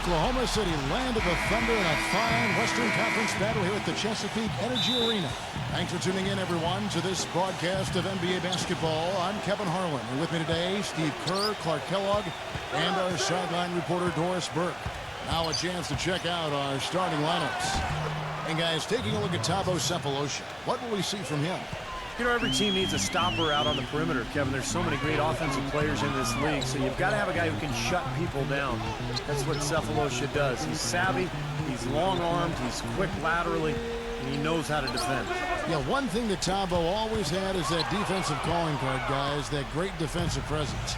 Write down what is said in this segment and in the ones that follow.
Oklahoma City landed the Thunder in a fine Western Conference battle here at the Chesapeake Energy Arena. Thanks for tuning in, everyone, to this broadcast of NBA basketball. I'm Kevin Harlan, and with me today, Steve Kerr, Clark Kellogg, and our sideline reporter, Doris Burke. Now a chance to check out our starting lineups. And guys, taking a look at Thabo Sefolosha, what will we see from him? You know, every team needs a stopper out on the perimeter, Kevin. There's so many great offensive players in this league, so you've got to have a guy who can shut people down. That's what Sefolosha does. He's savvy, he's long-armed, he's quick laterally, and he knows how to defend. Yeah, one thing that Thabo always had is that defensive calling card, guys, that great defensive presence.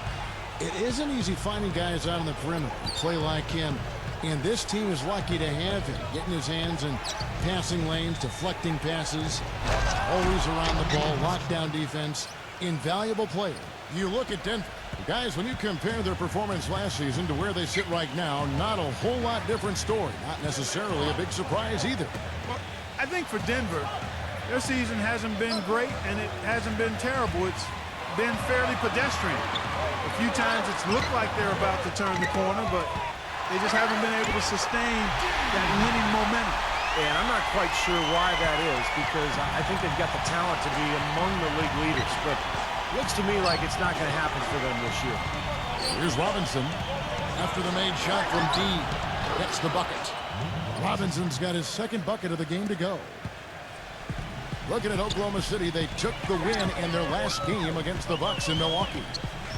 It isn't easy finding guys out on the perimeter who play like him. And this team is lucky to have him, getting his hands in passing lanes, deflecting passes, always around the ball, lockdown defense, invaluable player. You look at Denver. Guys, when you compare their performance last season to where they sit right now, not a whole lot different story. Not necessarily a big surprise either. Well, I think for Denver, their season hasn't been great and it hasn't been terrible. It's been fairly pedestrian. A few times it's looked like they're about to turn the corner, but they just haven't been able to sustain that winning momentum. And I'm not quite sure why that is, because I think they've got the talent to be among the league leaders. But it looks to me like it's not going to happen for them this year. Here's Robinson. After the made shot from Dean, gets the bucket. Robinson's got his second bucket of the game to go. Looking at Oklahoma City, they took the win in their last game against the Bucks in Milwaukee.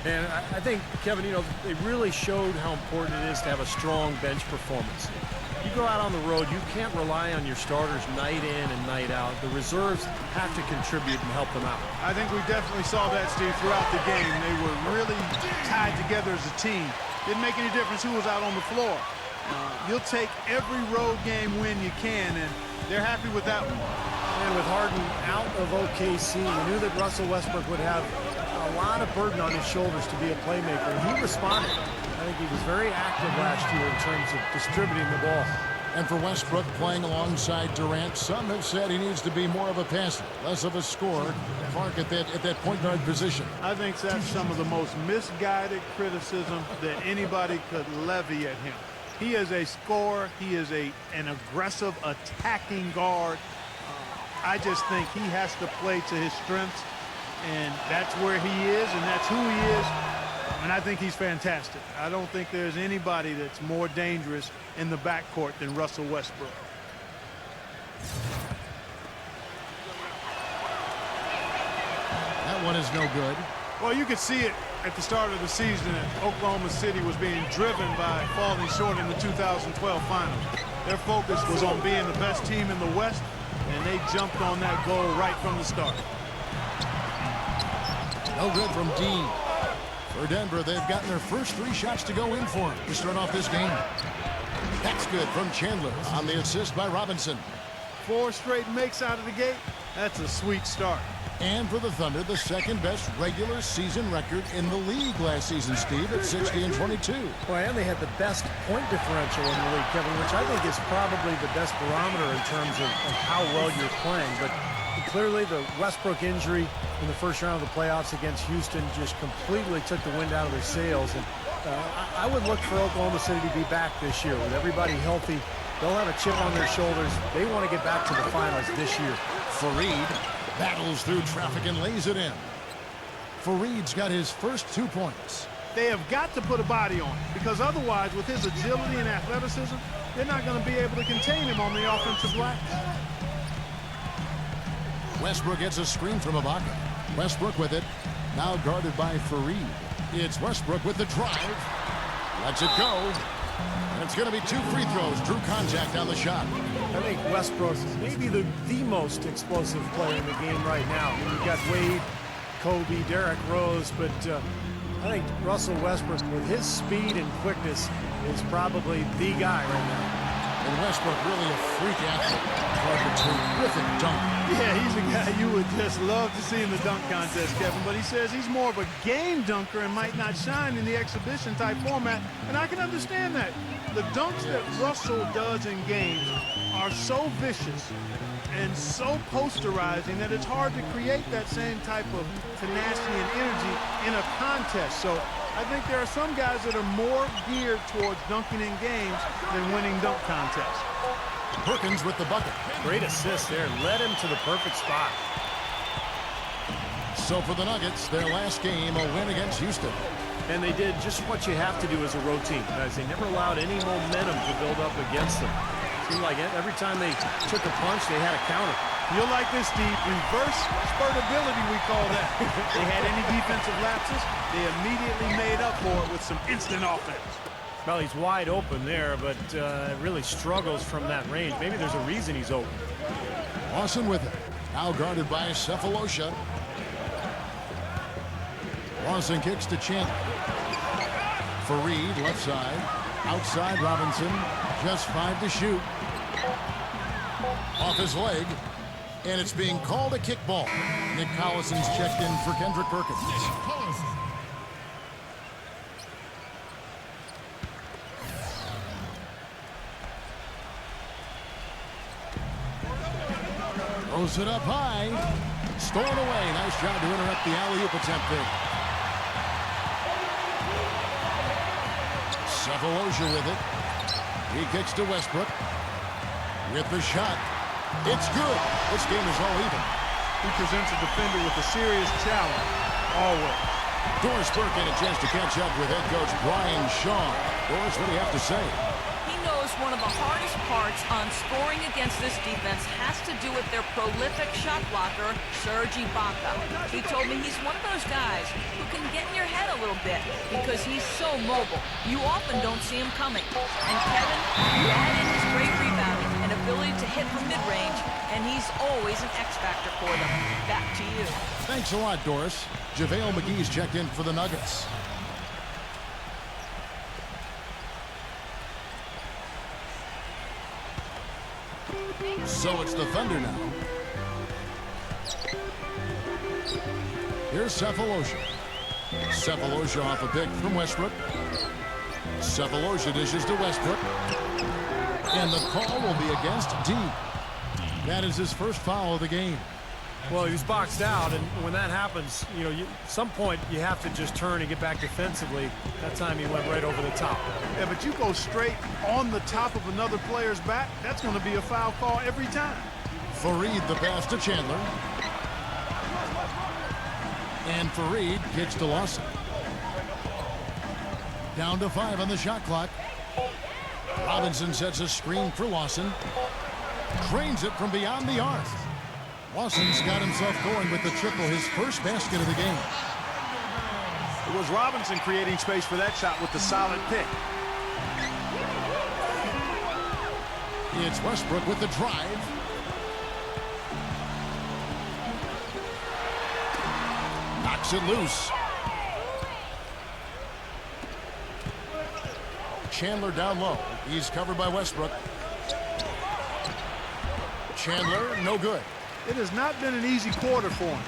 And I think, Kevin, you know, they really showed how important it is to have a strong bench performance. You go out on the road, you can't rely on your starters night in and night out. The reserves have to contribute and help them out. I think we definitely saw that, Steve, throughout the game. They were really tied together as a team. Didn't make any difference who was out on the floor. You'll take every road game win you can, and they're happy with that one. And with Harden out of OKC, we knew that Russell Westbrook would have a lot of burden on his shoulders to be a playmaker. He responded. I think he was very active last year in terms of distributing the ball. And for Westbrook playing alongside Durant, some have said he needs to be more of a passer, less of a scorer. Clark at that point guard position. I think that's some of the most misguided criticism that anybody could levy at him. He is a scorer. He is an aggressive attacking guard. I just think he has to play to his strengths, and that's where he is, and that's who he is, and I think he's fantastic. I don't think there's anybody that's more dangerous in the backcourt than Russell Westbrook. That one is no good. Well, you could see it at the start of the season that Oklahoma City was being driven by falling short in the 2012 finals. Their focus was on being the best team in the West, and they jumped on that goal right from the start. No good from Dean. For Denver, they've gotten their first 3 shots to go in for him to start off this game. That's good from Chandler on the assist by Robinson. 4 straight makes out of the gate. That's a sweet start. And for the Thunder, the second best regular season record in the league last season, Steve, at 60-22. Well, and they had the best point differential in the league, Kevin, which I think is probably the best barometer in terms of how well you're playing. But clearly the Westbrook injury in the first round of the playoffs against Houston just completely took the wind out of their sails. And I would look for Oklahoma City to be back this year with everybody healthy. They'll have a chip on their shoulders. They want to get back to the finals this year. Fareed battles through traffic and lays it in. Fareed's got his first 2 points. They have got to put a body on him, because otherwise, with his agility and athleticism, they're not going to be able to contain him on the offensive glass. Westbrook gets a screen from Ibaka. Westbrook with it, now guarded by Fareed. It's Westbrook with the drive. Lets it go. And it's going to be 2 free throws. Drew contact on the shot. I think Westbrook is maybe the most explosive player in the game right now. You've got Wade, Kobe, Derrick Rose, but I think Russell Westbrook, with his speed and quickness, is probably the guy right now. And Westbrook really a freak athlete. A terrific dunk. Yeah, he's a guy you would just love to see in the dunk contest, Kevin. But he says he's more of a game dunker and might not shine in the exhibition type format. And I can understand that. The dunks that Russell does in games are so vicious and so posterizing that it's hard to create that same type of tenacity and energy in a contest. So I think there are some guys that are more geared towards dunking in games than winning dunk contests. Perkins with the bucket. Great assist there. Led him to the perfect spot. So for the Nuggets, their last game, a win against Houston. And they did just what you have to do as a road team, guys. They never allowed any momentum to build up against them. Seemed like every time they took a punch, they had a counter. You'll like this, Steve. Reverse spurtability, we call that. They had any defensive lapses, they immediately made up for it with some instant offense. Well, he's wide open there, but really struggles from that range. Maybe there's a reason he's open. Lawson with it. Now guarded by Cephalosha. Lawson kicks to Chandler. Fareed, left side. Outside Robinson. Just 5 to shoot. Off his leg. And it's being called a kickball. Nick Collison's checked in for Kendrick Perkins. Throws it up high. Stolen away. Nice job to interrupt the alley-oop attempt there. Cephalosha with it. He kicks to Westbrook. With the shot. It's good. This game is all even. He presents a defender with a serious challenge. Always. Doris Burke had a chance to catch up with head coach Brian Shaw. Doris, what do you have to say? He knows one of the hardest parts on scoring against this defense has to do with their prolific shot blocker, Serge Ibaka. He told me he's one of those guys who can get in your head a little bit because he's so mobile. You often don't see him coming. And Kevin, you add in his great rebounding and ability to hit from mid-range, and he's always an X-factor for them. Back to you. Thanks a lot, Doris. JaVale McGee's checked in for the Nuggets. So it's the Thunder now. Here's Cephalosha. Cephalosha off a pick from Westbrook. Cephalosha dishes to Westbrook. And the call will be against D. That is his first foul of the game. Well, he was boxed out, and when that happens, you know, at some point you have to just turn and get back defensively. That time he went right over the top. Yeah, but you go straight on the top of another player's back, that's going to be a foul call every time. Fareed the pass to Chandler. And Fareed kicks to Lawson. Down to 5 on the shot clock. Robinson sets a screen for Lawson. Drains it from beyond the arc. Lawson's got himself going with the triple, his first basket of the game. It was Robinson creating space for that shot with the solid pick. It's Westbrook with the drive. Knocks it loose. Chandler down low. He's covered by Westbrook. Chandler, no good. It has not been an easy quarter for him,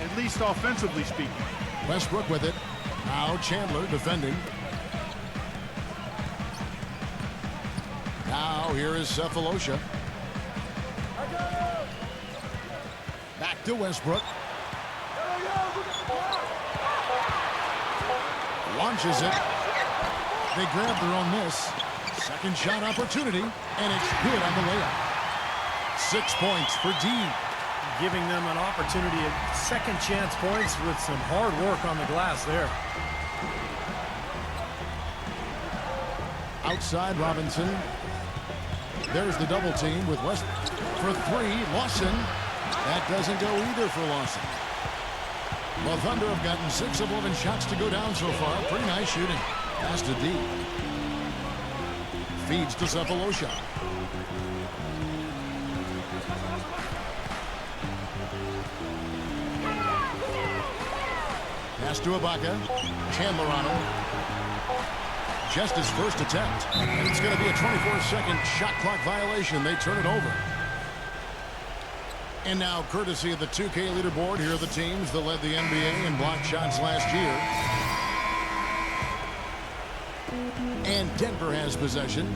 at least offensively speaking. Westbrook with it. Now Chandler defending. Now here is Cephalosha. Back to Westbrook. Launches it. They grab their own miss. Second shot opportunity, and it's good on the layup. 6 points for D. Giving them an opportunity at second chance points with some hard work on the glass there. Outside Robinson. There's the double team with Westbrook. For 3, Lawson. That doesn't go either for Lawson. The Thunder have gotten 6 of 11 shots to go down so far. Pretty nice shooting. Pass to D. Feeds to Cephalosha. Pass to Ibaka. Chandler on him. Just his first attempt. And it's going to be a 24-second shot clock violation. They turn it over. And now, courtesy of the 2K leaderboard, here are the teams that led the NBA in block shots last year. And Denver has possession.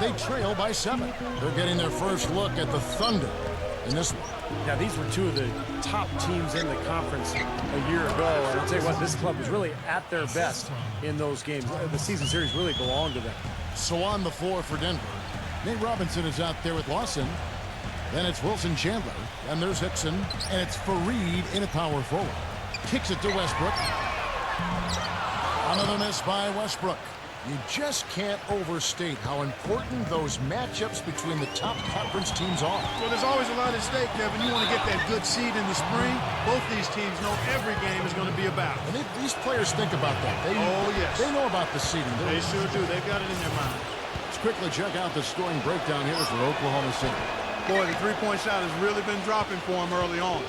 They trail by 7. They're getting their first look at the Thunder. in this one. Yeah, these were two of the top teams in the conference a year ago. And I'll tell you what, this club was really at their best in those games. The season series really belonged to them. So on the floor for Denver, Nate Robinson is out there with Lawson. Then it's Wilson Chandler. And there's Hickson. And it's Fareed in a power forward. Kicks it to Westbrook. Another miss by Westbrook. You just can't overstate how important those matchups between the top conference teams are. Well, there's always a lot at stake, Kevin. You want to get that good seed in the spring. Both these teams know every game is going to be about. And these players think about that. Yes. They know about the seeding. They sure do. They've got it in their mind. Let's quickly check out the scoring breakdown here for Oklahoma City. Boy, the three-point shot has really been dropping for them early on.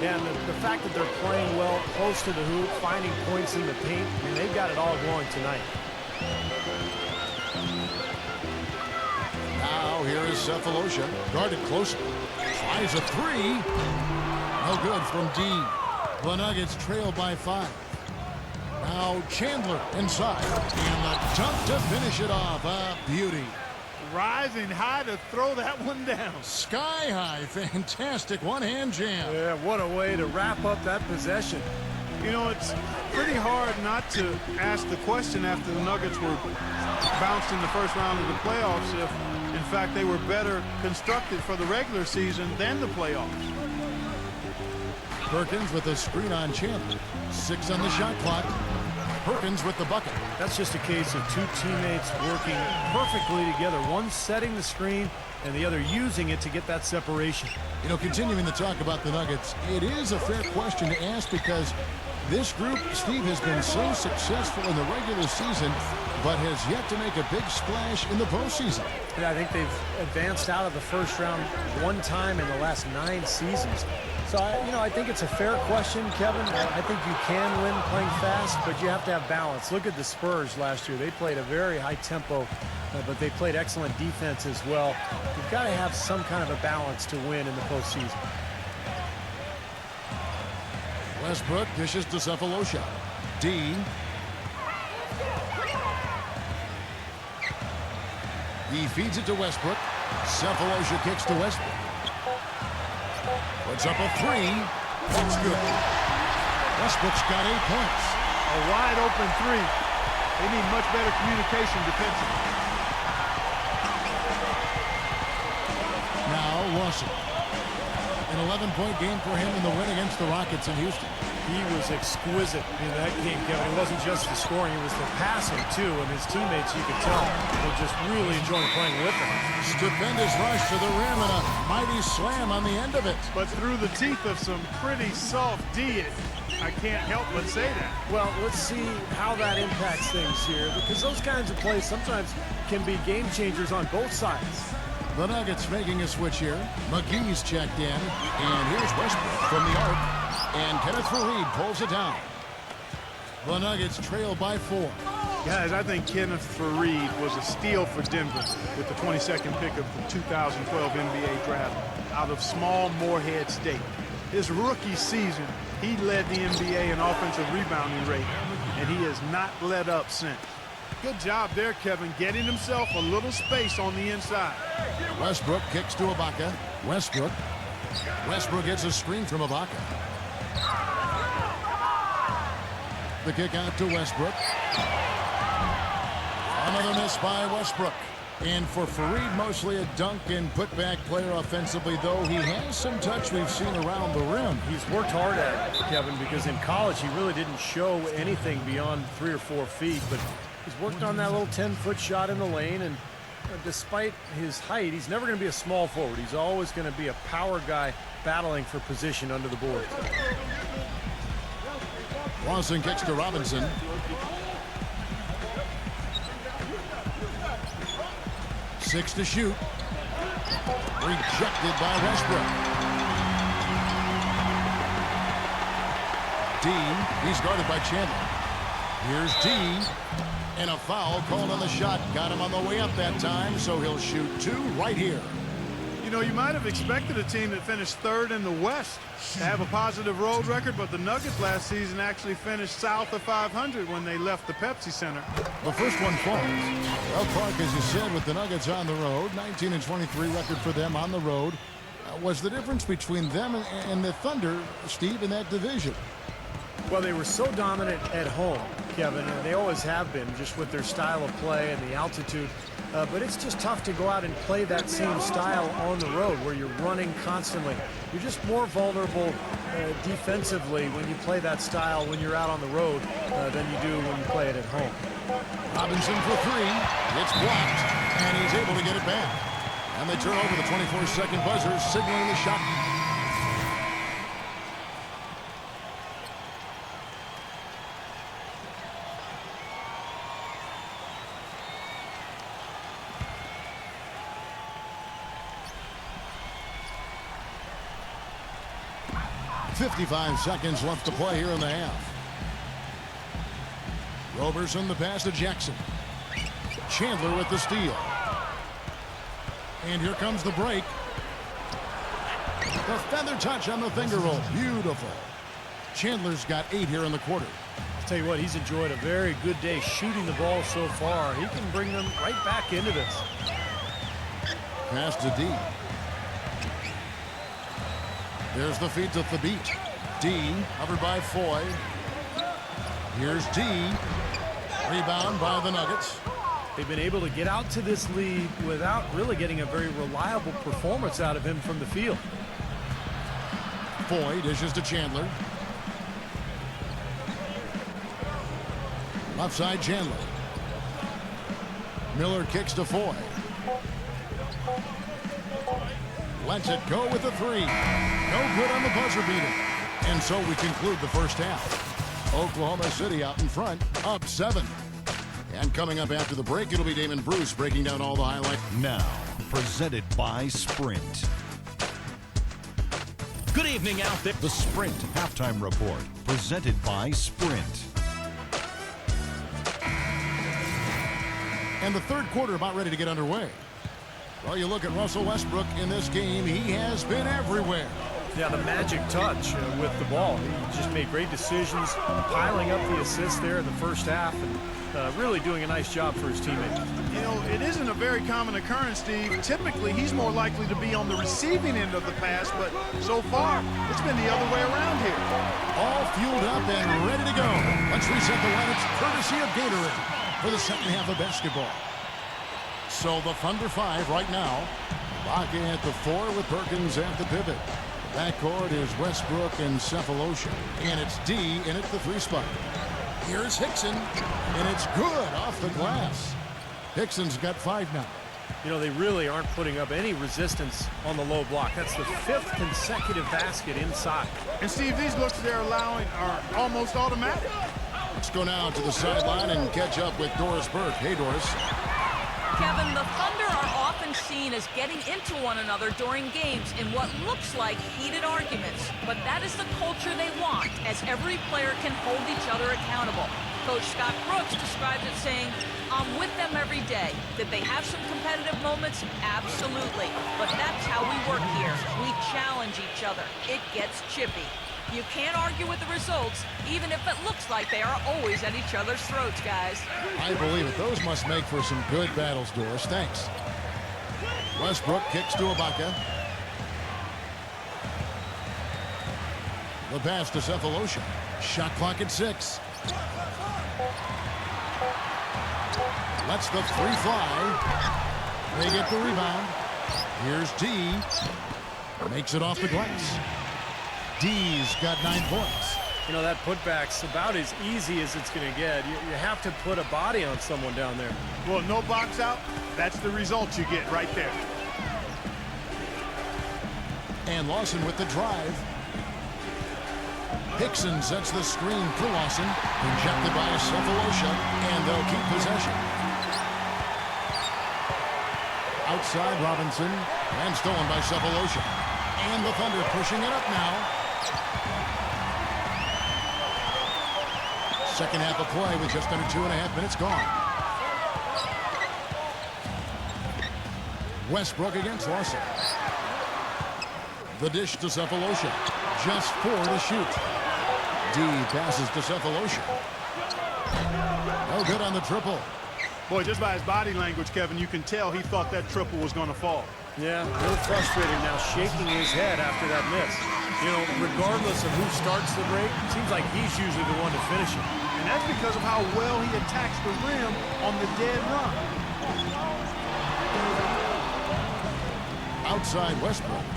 And the fact that they're playing well, close to the hoop, finding points in the paint, I mean, they've got it all going tonight. Now here is Cephalosha, guarded closely. Tries a three. No good from D. The Nuggets trail by 5. Now Chandler inside. And the dunk to finish it off. A beauty. Rising high to throw that one down. Sky high. Fantastic one-hand jam. Yeah, what a way to wrap up that possession. You know, it's pretty hard not to ask the question after the Nuggets were bounced in the first round of the playoffs if, in fact, they were better constructed for the regular season than the playoffs. Perkins with a screen on Chandler. 6 on the shot clock. Perkins with the bucket. That's just a case of two teammates working perfectly together. One setting the screen and the other using it to get that separation. You know, continuing to talk about the Nuggets, it is a fair question to ask because this group, Steve, has been so successful in the regular season, but has yet to make a big splash in the postseason. Yeah, I think they've advanced out of the first round one time in the last 9 seasons. So, I think it's a fair question, Kevin. I think you can win playing fast, but you have to have balance. Look at the Spurs last year. They played a very high tempo, but they played excellent defense as well. You've got to have some kind of a balance to win in the postseason. Westbrook dishes to Cephalosha. D. He feeds it to Westbrook. Cephalosha kicks to Westbrook. Puts up a 3. That's good. Westbrook's got 8 points. A wide open 3. They need much better communication defensively. Now Lawson. An 11-point game for him in the win against the Rockets in Houston. He was exquisite in that game, Kevin. It wasn't just the scoring, it was the passing, too. And his teammates, you could tell, were just really enjoying playing with him. Stupendous rush to the rim and a mighty slam on the end of it. But through the teeth of some pretty soft D, I can't help but say that. Well, let's see how that impacts things here, because those kinds of plays sometimes can be game changers on both sides. The Nuggets making a switch here. McGee's checked in. And here's Westbrook from the arc. And Kenneth Fareed pulls it down. The Nuggets trail by 4. Guys, I think Kenneth Fareed was a steal for Denver with the 22nd pick of the 2012 NBA draft out of small Morehead State. His rookie season, he led the NBA in offensive rebounding rate, and he has not let up since. Good job there, Kevin, getting himself a little space on the inside. Westbrook kicks to Ibaka. Westbrook gets a screen from Ibaka. The kick out to Westbrook. Another miss by Westbrook. And for Fareed, mostly a dunk and putback player offensively, though he has some touch we've seen around the rim. He's worked hard at it, Kevin, because in college he really didn't show anything beyond 3 or 4 feet, but he's worked on that little 10-foot shot in the lane, and despite his height, he's never going to be a small forward. He's always going to be a power guy battling for position under the board. Lawson kicks to Robinson. Six to shoot. Rejected by Westbrook. D. He's guarded by Chandler. Here's D. And a foul called on the shot. Got him on the way up that time, so he'll shoot 2 right here. You know, you might have expected a team that finished 3rd in the West to have a positive road record, but the Nuggets last season actually finished south of 500 when they left the Pepsi Center. The first one falls. Well, Clark, as you said, with the Nuggets on the road, 19-23 record for them on the road. was the difference between them and the Thunder, Steve, in that division? Well, they were so dominant at home, Kevin, and they always have been, just with their style of play and the altitude. But it's just tough to go out and play that same style on the road where you're running constantly. You're just more vulnerable defensively when you play that style when you're out on the road than you do when you play it at home. Robinson for three. It's blocked, and he's able to get it back. And they turn over the 24-second buzzer, signaling the shot. .55 seconds left to play here in the half. Roberson the pass to Jackson. Chandler with the steal. And here comes the break. The feather touch on the finger roll. Beautiful. Chandler's got 8 here in the quarter. I'll tell you what, he's enjoyed a very good day shooting the ball so far. He can bring them right back into this. Pass to D. There's the feed to Thabit. D, covered by Foy. Here's D. Rebound by the Nuggets. They've been able to get out to this lead without really getting a very reliable performance out of him from the field. Foy dishes to Chandler. Left side Chandler. Miller kicks to Foy. Lets it go with the three. No good on the buzzer beater. And so we conclude the first half. Oklahoma City out in front, up 7. And coming up after the break, it'll be Damon Bruce breaking down all the highlights. Now, presented by Sprint. Good evening out there. The Sprint Halftime Report, presented by Sprint. And the third quarter about ready to get underway. Well, you look at Russell Westbrook in this game, he has been everywhere. Yeah, the magic touch with the ball. He just made great decisions, piling up the assists there in the first half, and really doing a nice job for his teammates. You know, it isn't a very common occurrence, Steve. Typically, he's more likely to be on the receiving end of the pass, but so far, it's been the other way around here. All fueled up and ready to go. Let's reset the lineups courtesy of Gatorade for the second half of basketball. So the Thunder 5 right now. Ibaka at the 4 with Perkins at the pivot. The backcourt is Westbrook and Cephalosha. And it's D in at the 3 spot. Here's Hickson, and it's good off the glass. Hickson's got 5 now. You know, they really aren't putting up any resistance on the low block. That's the 5th consecutive basket inside. And Steve, these looks they're allowing are almost automatic. Let's go now to the sideline and catch up with Doris Burke. Hey, Doris. Kevin, the Thunder are often seen as getting into one another during games in what looks like heated arguments. But that is the culture they want, as every player can hold each other accountable. Coach Scott Brooks describes it saying, "I'm with them every day." Did they have some competitive moments? Absolutely. But that's how we work here. We challenge each other. It gets chippy. You can't argue with the results, even if it looks like they are always at each other's throats, guys. I believe it. Those must make for some good battles, Doris. Thanks. Westbrook kicks to Ibaka. The pass to Cephalosha. Shot clock at 6. Lets the 3 fly. They get the rebound. Here's D. Makes it off the glass. D's got 9 points. You know, that putback's about as easy as it's going to get. You have to put a body on someone down there. Well, no box out. That's the result you get right there. And Lawson with the drive. Hickson sets the screen for Lawson. Injected by Cephalosha, and they'll keep possession. Outside Robinson, and stolen by Cephalosha. And the Thunder pushing it up now. Second half of play with just under 2.5 minutes gone. Westbrook against Lawson. The dish to Cephalosha. Just 4 to shoot. D passes to Cephalosha. No good on the triple. Boy, just by his body language, Kevin, you can tell he thought that triple was going to fall. Yeah, a little frustrating now, shaking his head after that miss. You know, regardless of who starts the break, it seems like he's usually the one to finish it. And that's because of how well he attacks the rim on the dead run. Outside Westbrook.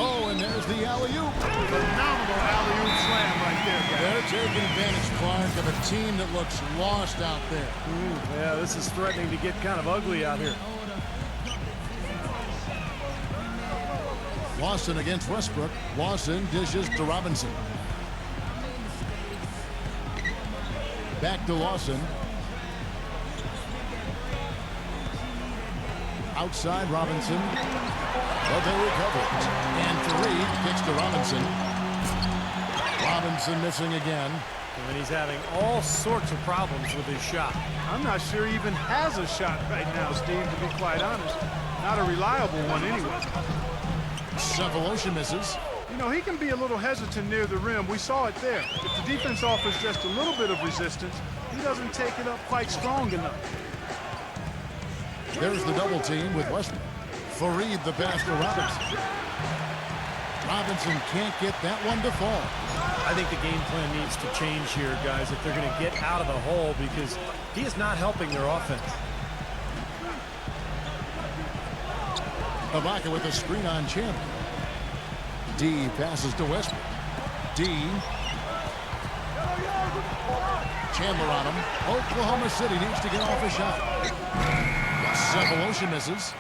Oh, and there's the alley-oop. Phenomenal alley-oop slam right there, guys. They're taking advantage, Clark, of a team that looks lost out there. Yeah, this is threatening to get kind of ugly out here. Lawson against Westbrook. Lawson dishes to Robinson. Back to Lawson. Outside Robinson. But they recover it. And Fareed kicks to Robinson. Robinson missing again. And he's having all sorts of problems with his shot. I'm not sure he even has a shot right now, Steve, to be quite honest. Not a reliable one anyway. Cephalosha misses. You know, he can be a little hesitant near the rim. We saw it there. If the defense offers just a little bit of resistance, he doesn't take it up quite strong enough. There's the double team with Westbrook. Fareed the pass to Robinson. Robinson can't get that one to fall. I think the game plan needs to change here, guys, if they're going to get out of the hole, because he is not helping their offense. Ibaka with a screen on Chandler. D passes to Westbrook. D. Chandler on him. Oklahoma City needs to get off a shot. Cephalosha misses.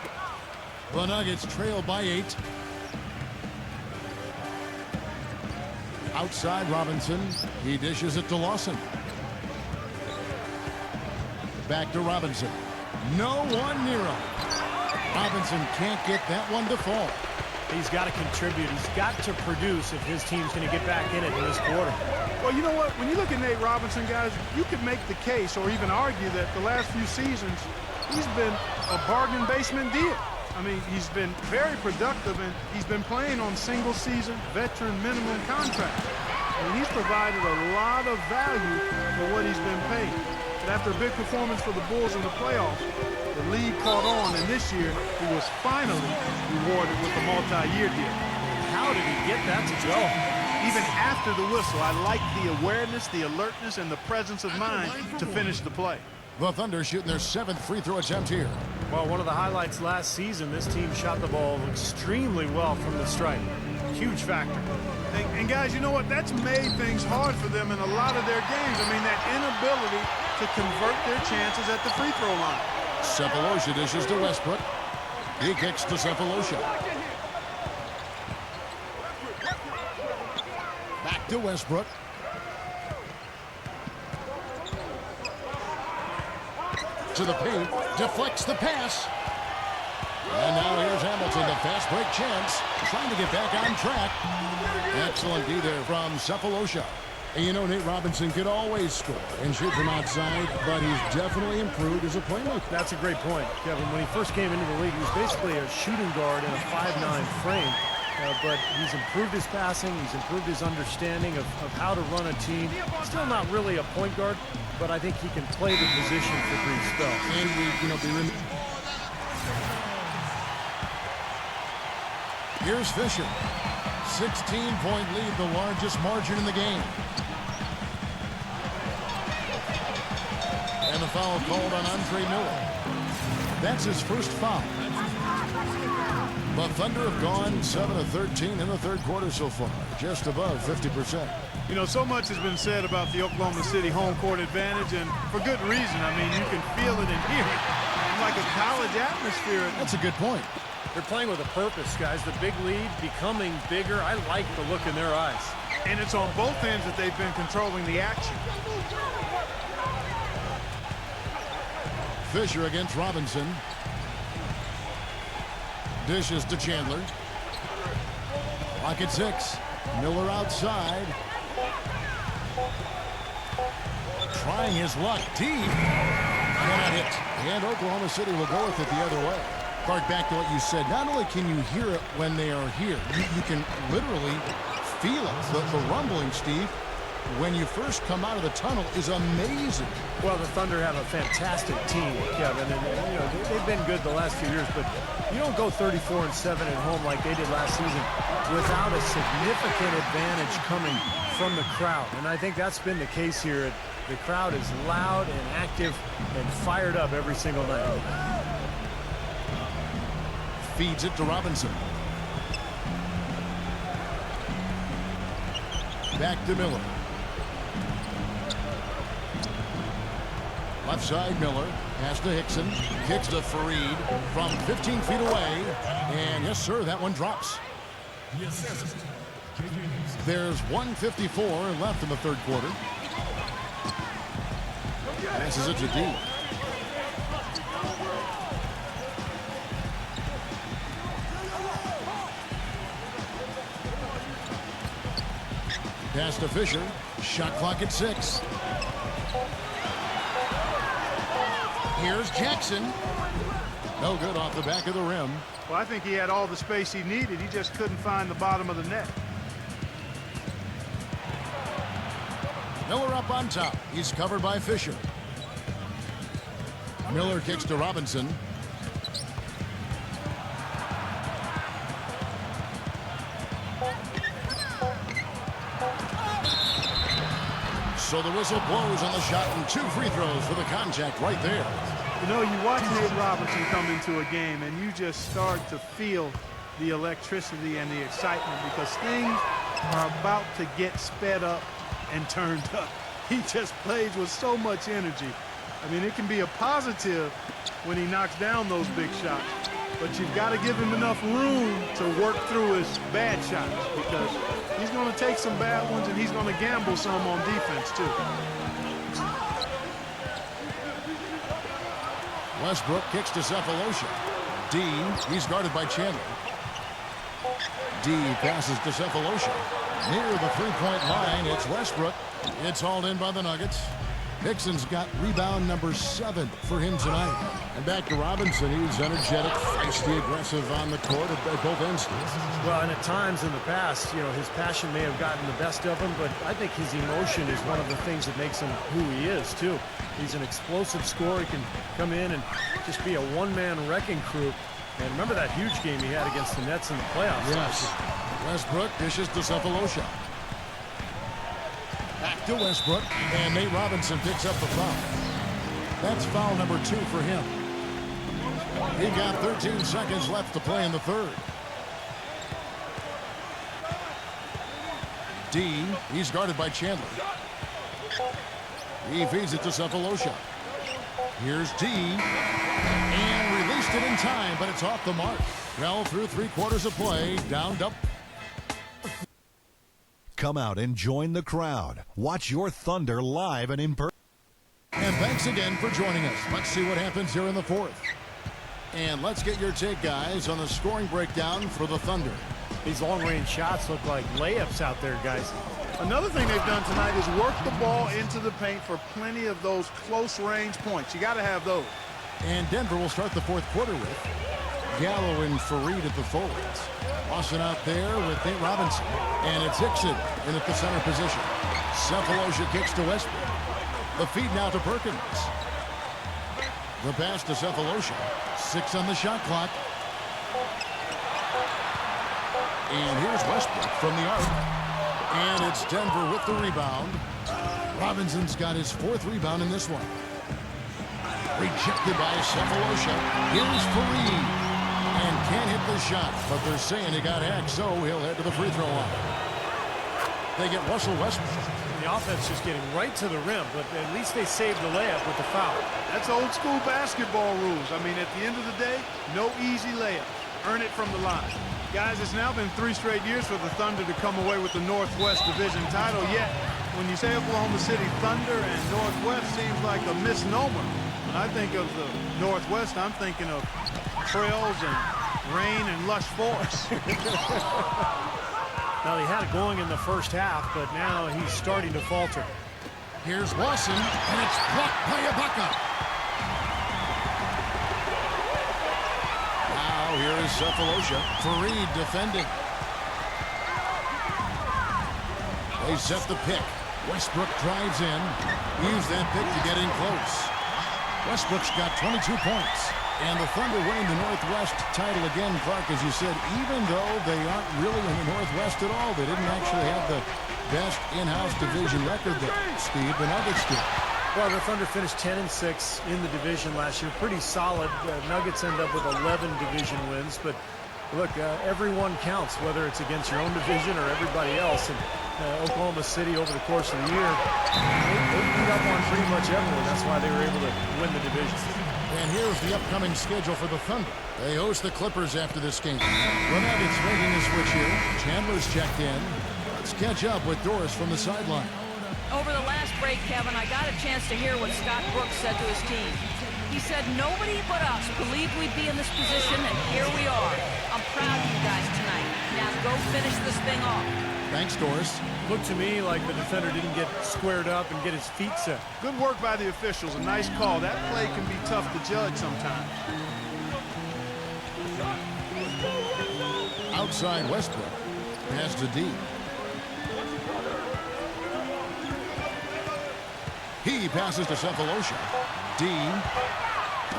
The Nuggets trail by 8. Outside Robinson. He dishes it to Lawson. Back to Robinson. No one near him. Robinson can't get that one to fall. He's got to contribute. He's got to produce if his team's going to get back in it in this quarter. Well, you know what? When you look at Nate Robinson, guys, you could make the case or even argue that the last few seasons, he's been a bargain basement deal. I mean, he's been very productive, and he's been playing on single-season veteran minimum contracts. I mean, he's provided a lot of value for what he's been paid. But after a big performance for the Bulls in the playoffs, the league caught on, and this year he was finally rewarded with a multi-year deal. How did he get that to go? Even after the whistle, I like the awareness, the alertness, and the presence of mind to finish the play. The Thunder shooting their 7th free throw attempt here. Well, one of the highlights last season, this team shot the ball extremely well from the stripe. Huge factor. And guys, you know what? That's made things hard for them in a lot of their games. I mean, that inability to convert their chances at the free throw line. Cephalosha dishes to Westbrook. He kicks to Cephalosha. Back to Westbrook. To the paint, deflects the pass. And now here's Hamilton, the fast break chance, trying to get back on track. Excellent D there from Cephalosha. And you know, Nate Robinson could always score and shoot from outside, but he's definitely improved as a playmaker. That's a great point, Kevin. When he first came into the league, he was basically a shooting guard in a 5'9" frame. But he's improved his passing, he's improved his understanding of how to run a team. Still not really a point guard, but I think he can play the position for brief spells. And here's Fisher. 16-point lead, the largest margin in the game. And the foul called on Andre Miller. That's his first foul. The Thunder have gone 7 of 13 in the third quarter so far, just above 50%. You know, so much has been said about the Oklahoma City home court advantage, and for good reason. I mean, you can feel it and hear it. It's like a college atmosphere. That's a good point. They're playing with a purpose, guys. The big lead becoming bigger. I like the look in their eyes. And it's on both ends that they've been controlling the action. Fisher against Robinson. Dishes to Chandler. Clock at 6. Miller outside. Trying his luck deep. Cannot hit. And Oklahoma City will go with it the other way. Clark, back to what you said. Not only can you hear it when they are here, you can literally feel it. The rumbling, Steve. when you first come out of the tunnel is amazing. Well, the Thunder have a fantastic team, Kevin, and you know they've been good the last few years, but you don't go 34-7 at home like they did last season without a significant advantage coming from the crowd, and I think that's been the case here. The crowd is loud and active and fired up every single night. Feeds it to Robinson. Back to Miller. Left side, Miller. Pass to Hickson. Kicks to Fareed from 15 feet away. And yes, sir, that one drops. There's 1:54 left in the third quarter. Passes it to D. Pass to Fisher. Shot clock at 6. Here's Jackson. No good off the back of the rim. Well, I think he had all the space he needed. He just couldn't find the bottom of the net. Miller up on top. He's covered by Fisher. Miller kicks to Robinson. So the whistle blows on the shot and 2 free throws for the contact right there. You know, you watch Nate Robinson come into a game and you just start to feel the electricity and the excitement because things are about to get sped up and turned up. He just plays with so much energy. I mean, it can be a positive when he knocks down those big shots, but you've got to give him enough room to work through his bad shots because he's going to take some bad ones and he's going to gamble some on defense too. Westbrook kicks to Cephalosha. D, he's guarded by Chandler. D passes to Cephalosha. Near the three-point line, it's Westbrook. It's hauled in by the Nuggets. Hickson's got rebound number 7 for him tonight. And back to Robinson. He's energetic, feisty, aggressive on the court at both ends. Well, and at times in the past, you know, his passion may have gotten the best of him, but I think his emotion is one of the things that makes him who he is, too. He's an explosive scorer. He can come in and just be a one-man wrecking crew. And remember that huge game he had against the Nets in the playoffs. Yes. Westbrook dishes to Cephalosha. Back to Westbrook, and Nate Robinson picks up the foul. That's foul number 2 for him. He got 13 seconds left to play in the third. D, he's guarded by Chandler. He feeds it to Cephalosha. Here's D, and released it in time, but it's off the mark. Well, through 3 quarters of play, downed up. Come out and join the crowd. Watch your Thunder live and in person. And thanks again for joining us. Let's see what happens here in the fourth. And let's get your take, guys, on the scoring breakdown for the Thunder. These long-range shots look like layups out there, guys. Another thing they've done tonight is work the ball into the paint for plenty of those close-range points. You got to have those. And Denver will start the fourth quarter with Gallo and Fareed at the forwards. Austin out there with Nate Robinson. And it's Hickson in at the center position. Cephalosha kicks to Westbrook. The feed now to Perkins. The pass to Cephalosha. 6 on the shot clock. And here's Westbrook from the arc. And it's Denver with the rebound. Robinson's got his 4th rebound in this one. Rejected by Cephalosha. Here's Fareed. And can't hit the shot, but they're saying he got hacked, so he'll head to the free throw line. They get Russell Westbrook. The offense just getting right to the rim, but at least they saved the layup with the foul. That's old school basketball rules. I mean, at the end of the day, no easy layup. Earn it from the line. Guys, it's now been 3 straight years for the Thunder to come away with the Northwest Division title, yet when you say Oklahoma City Thunder and Northwest seems like a misnomer. When I think of the Northwest, I'm thinking of trails and rain and lush forest. Now, he had it going in the first half, but now he's starting to falter. Here's Lawson, and it's blocked by Ibaka. Now here is Cephalosha. Fareed defending. They set the pick. Westbrook drives in. Used that pick to get in close. Westbrook's got 22 points. And the Thunder winning the Northwest title again, Clark, as you said, even though they aren't really in the Northwest at all. They didn't actually have the best in-house division record there. Steve, the Nuggets did. Well, the Thunder finished 10-6 in the division last year. Pretty solid. Nuggets end up with 11 division wins. But look, everyone counts, whether it's against your own division or everybody else. And Oklahoma City, over the course of the year, they beat up on pretty much everyone. That's why they were able to win the division. And here's the upcoming schedule for the Thunder. They host the Clippers after this game. It's making a switch here. Chandler's checked in. Let's catch up with Doris from the sideline. Over the last break, Kevin, I got a chance to hear what Scott Brooks said to his team. He said, nobody but us believed we'd be in this position, and here we are. I'm proud of you guys tonight. Now go finish this thing off. Thanks, Doris. Looked to me like the defender didn't get squared up and get his feet set. Good work by the officials. A nice call. That play can be tough to judge sometimes. Outside Westbrook. Pass to D. He passes to Cephalosha. D.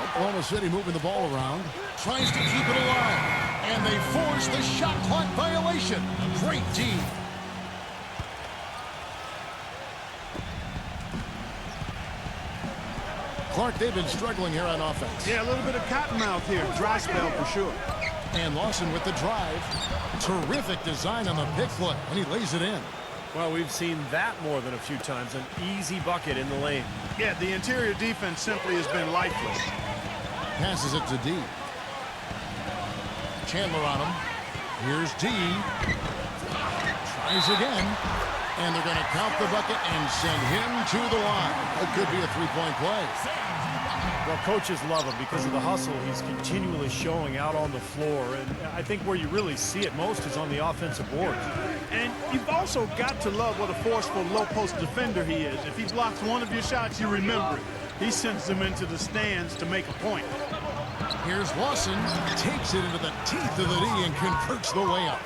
Oklahoma City moving the ball around. Tries to keep it alive. And they force the shot clock violation. Great D. Clark, they've been struggling here on offense. Yeah, a little bit of cottonmouth here. Dry spell for sure. And Lawson with the drive. Terrific design on the pick play, and he lays it in. Well, we've seen that more than a few times. An easy bucket in the lane. Yeah, the interior defense simply has been lifeless. Passes it to D. Chandler on him. Here's D. Tries again. And they're going to count the bucket and send him to the line. It could be a three-point play. Well, coaches love him because of the hustle he's continually showing out on the floor. And I think where you really see it most is on the offensive boards. And you've also got to love what a forceful low-post defender he is. If he blocks one of your shots, you remember it. He sends them into the stands to make a point. Here's Lawson. Takes it into the teeth of the knee and converts the layup.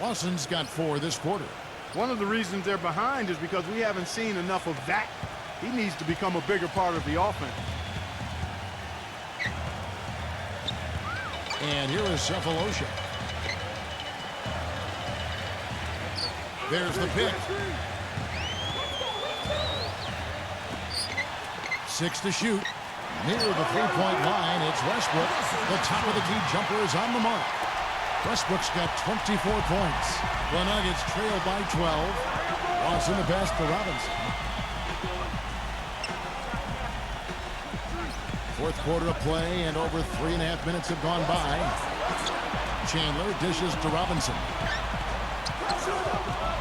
Lawson's got 4 this quarter. One of the reasons they're behind is because we haven't seen enough of that. He needs to become a bigger part of the offense. And here is Cephalosha. There's the pick. 6 to shoot. Near the three-point line, it's Westbrook. The top of the key jumper is on the mark. Westbrook's got 24 points. The Nuggets trail by 12. Lawson the best for Robinson. Fourth quarter of play, and over 3.5 minutes have gone by. Chandler dishes to Robinson.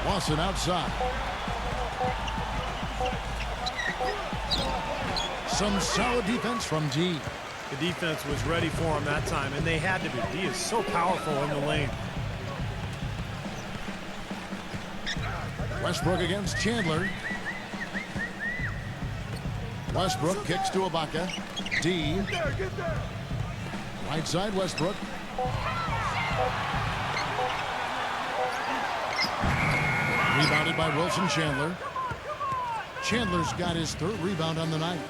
Lawson outside. Some solid defense from D. The defense was ready for him that time, and they had to be. D is so powerful in the lane. Westbrook against Chandler. Westbrook kicks to Ibaka. D. Right side Westbrook. Rebounded by Wilson Chandler. Chandler's got his 3rd rebound on the night.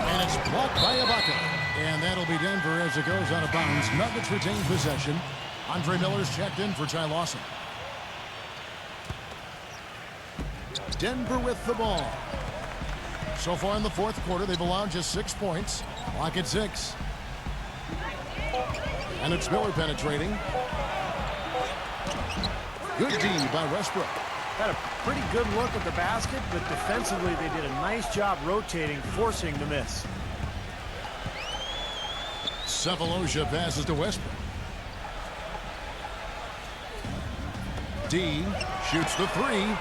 And it's blocked by Ibaka. And that'll be Denver as it goes out of bounds. Nuggets retain possession. Andre Miller's checked in for Ty Lawson. Denver with the ball. So far in the fourth quarter, they've allowed just 6 points. Clock at 6. And it's Miller penetrating. Good D by Westbrook. Had a pretty good look at the basket, but defensively they did a nice job rotating, forcing the miss. Cephalosha passes to Westbrook. D shoots the 3.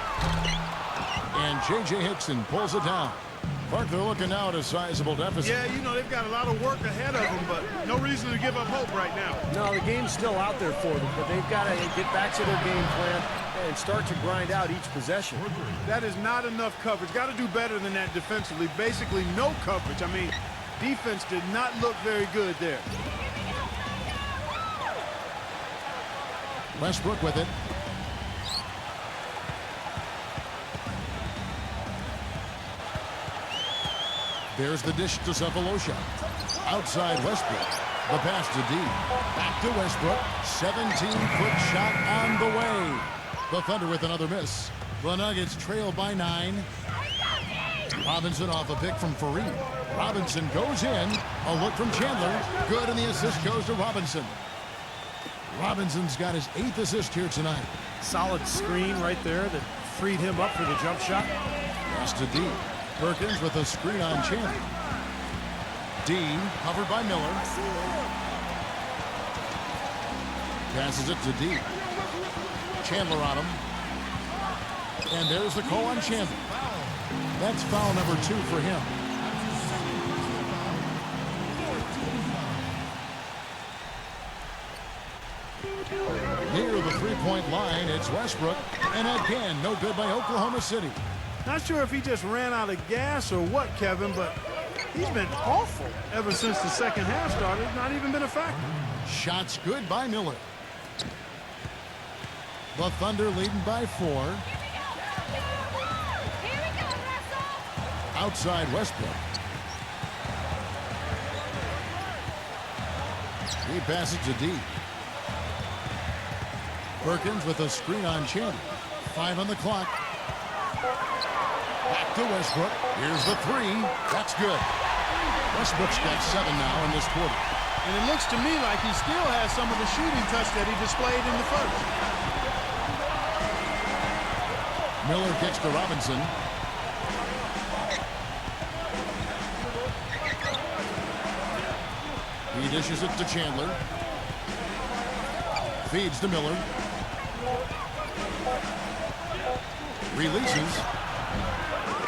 And J.J. Hickson pulls it down. Clark, they're looking now at a sizable deficit. Yeah, you know, they've got a lot of work ahead of them, but no reason to give up hope right now. No, the game's still out there for them, but they've got to get back to their game plan and start to grind out each possession. That is not enough coverage. Got to do better than that defensively. Basically no coverage. I mean, defense did not look very good there. Westbrook with it. There's the dish to Cephalosha. Outside Westbrook. The pass to D. Back to Westbrook. 17-foot shot on the way. The Thunder with another miss. The Nuggets trail by 9. Robinson off a pick from Fareed. Robinson goes in. A look from Chandler. Good, and the assist goes to Robinson. Robinson's got his 8th assist here tonight. Solid screen right there that freed him up for the jump shot. Pass to D. Perkins with a screen on Chandler. D covered by Miller. Passes it to D. Chandler on him. And there's the call on Chandler. That's foul number 2 for him. Near the three-point line, it's Westbrook. And again, no good by Oklahoma City. Not sure if he just ran out of gas or what, Kevin, but he's been awful ever since the second half started. Not even been a factor. Shots good by Miller. The Thunder leading by 4. Outside Westbrook. He passes to D. Perkins with a screen on Chandler. 5 on the clock. Back to Westbrook. Here's the 3. That's good. Westbrook's got 7 now in this quarter. And it looks to me like he still has some of the shooting touch that he displayed in the first. Miller kicks to Robinson. He dishes it to Chandler. Feeds to Miller. Releases.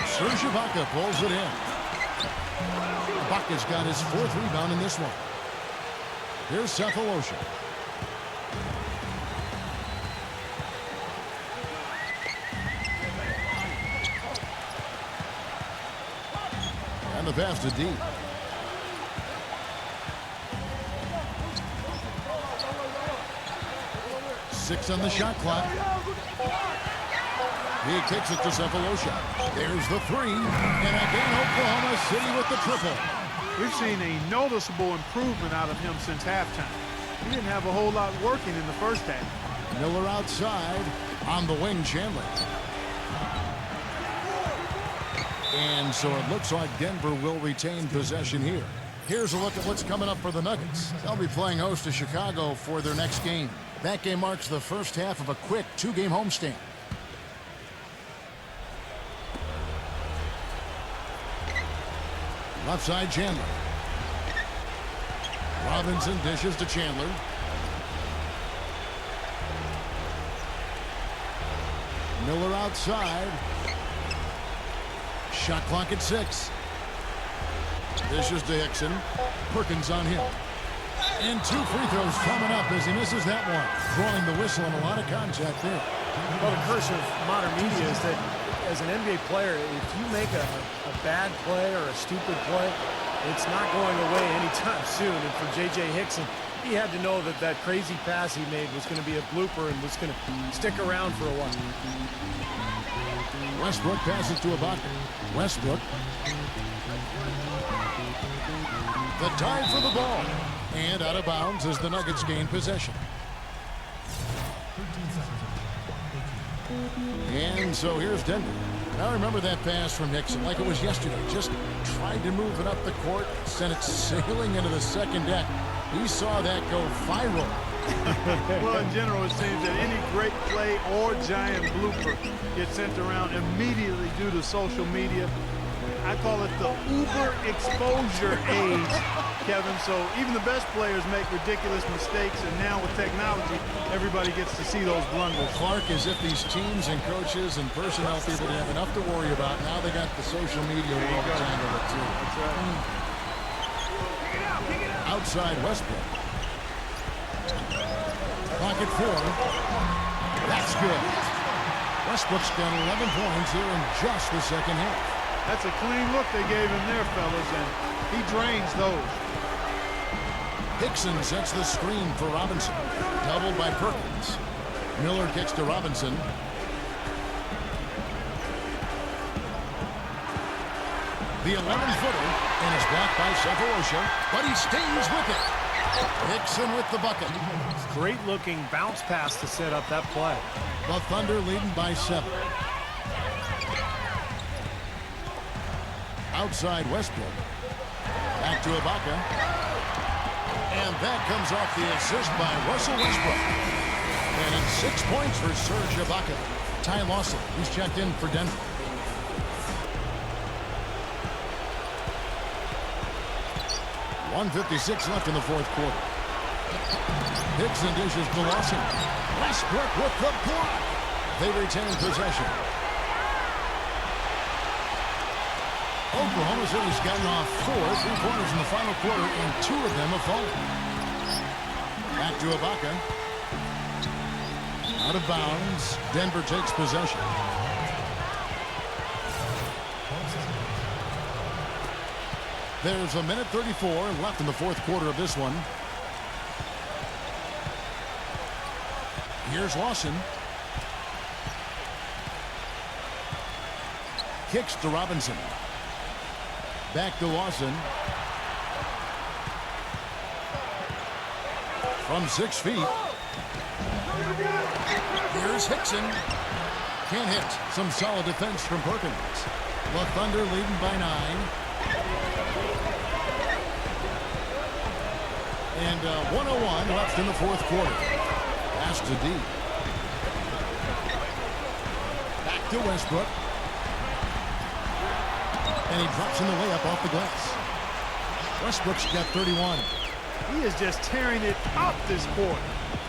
Serge Ibaka pulls it in. Ibaka's got his 4th rebound in this one. Here's Cephalosha. And the pass to D. Six on the shot clock. He kicks it to Cephalosha. There's the 3. And again, Oklahoma City with the triple. We've seen a noticeable improvement out of him since halftime. He didn't have a whole lot working in the first half. Miller outside. On the wing, Chandler. And so it looks like Denver will retain possession here. Here's a look at what's coming up for the Nuggets. They'll be playing host to Chicago for their next game. That game marks the first half of a quick 2-game homestand. Left side, Chandler. Robinson dishes to Chandler. Miller outside. Shot clock at 6. Dishes to Hickson. Perkins on him. And 2 free throws coming up as he misses that one. Throwing the whistle and a lot of contact there. Well, the curse of modern media is that as an NBA player, if you make a bad play or a stupid play, it's not going away anytime soon. And for J.J. Hickson, he had to know that that crazy pass he made was going to be a blooper and was going to stick around for a while. Westbrook passes to Ibaka. Westbrook. The time for the ball. And out of bounds as the Nuggets gain possession. And so here's Denver. Now remember that pass from Hickson like it was yesterday. Just tried to move it up the court, sent it sailing into the second deck. He saw that go viral. Well, in general, it seems that any great play or giant blooper gets sent around immediately due to social media. I call it the Uber exposure age, Kevin. So even the best players make ridiculous mistakes, and now with technology, everybody gets to see those blunders. Clark, as if these teams and coaches and personnel people didn't have enough to worry about. Now they got the social media world to handle it too. That's right. Outside Westbrook. Clock at 4. That's good. Westbrook's got 11 points here in just the second half. That's a clean look they gave him there, fellas, and he drains those. Hickson sets the screen for Robinson. Doubled by Perkins. Miller kicks to Robinson. The 11-footer, and is blocked by Seferovic, but he stays with it. Hickson with the bucket. Great-looking bounce pass to set up that play. The Thunder leading by 7. Outside Westbrook. Back to Ibaka. And that comes off the assist by Russell Westbrook. And it's 6 points for Serge Ibaka. Ty Lawson, he's checked in for Denver. .156 left in the fourth quarter. Hickson dishes to Lawson. Westbrook with the block. They retain possession. Oklahoma City's gotten off 4 3-pointers in the final quarter, and 2 of them have fallen. Back to Ibaka. Out of bounds. Denver takes possession. There's a minute 34 left in the fourth quarter of this one. Here's Lawson. Kicks to Robinson. Back to Lawson. From 6 feet. Here's Hickson. Can't hit. Some solid defense from Perkins. The Thunder leading by 9. And 1:01 left in the fourth quarter. Pass to D. Back to Westbrook. And he drops in the layup off the glass. Westbrook's got 31. He is just tearing it up this quarter.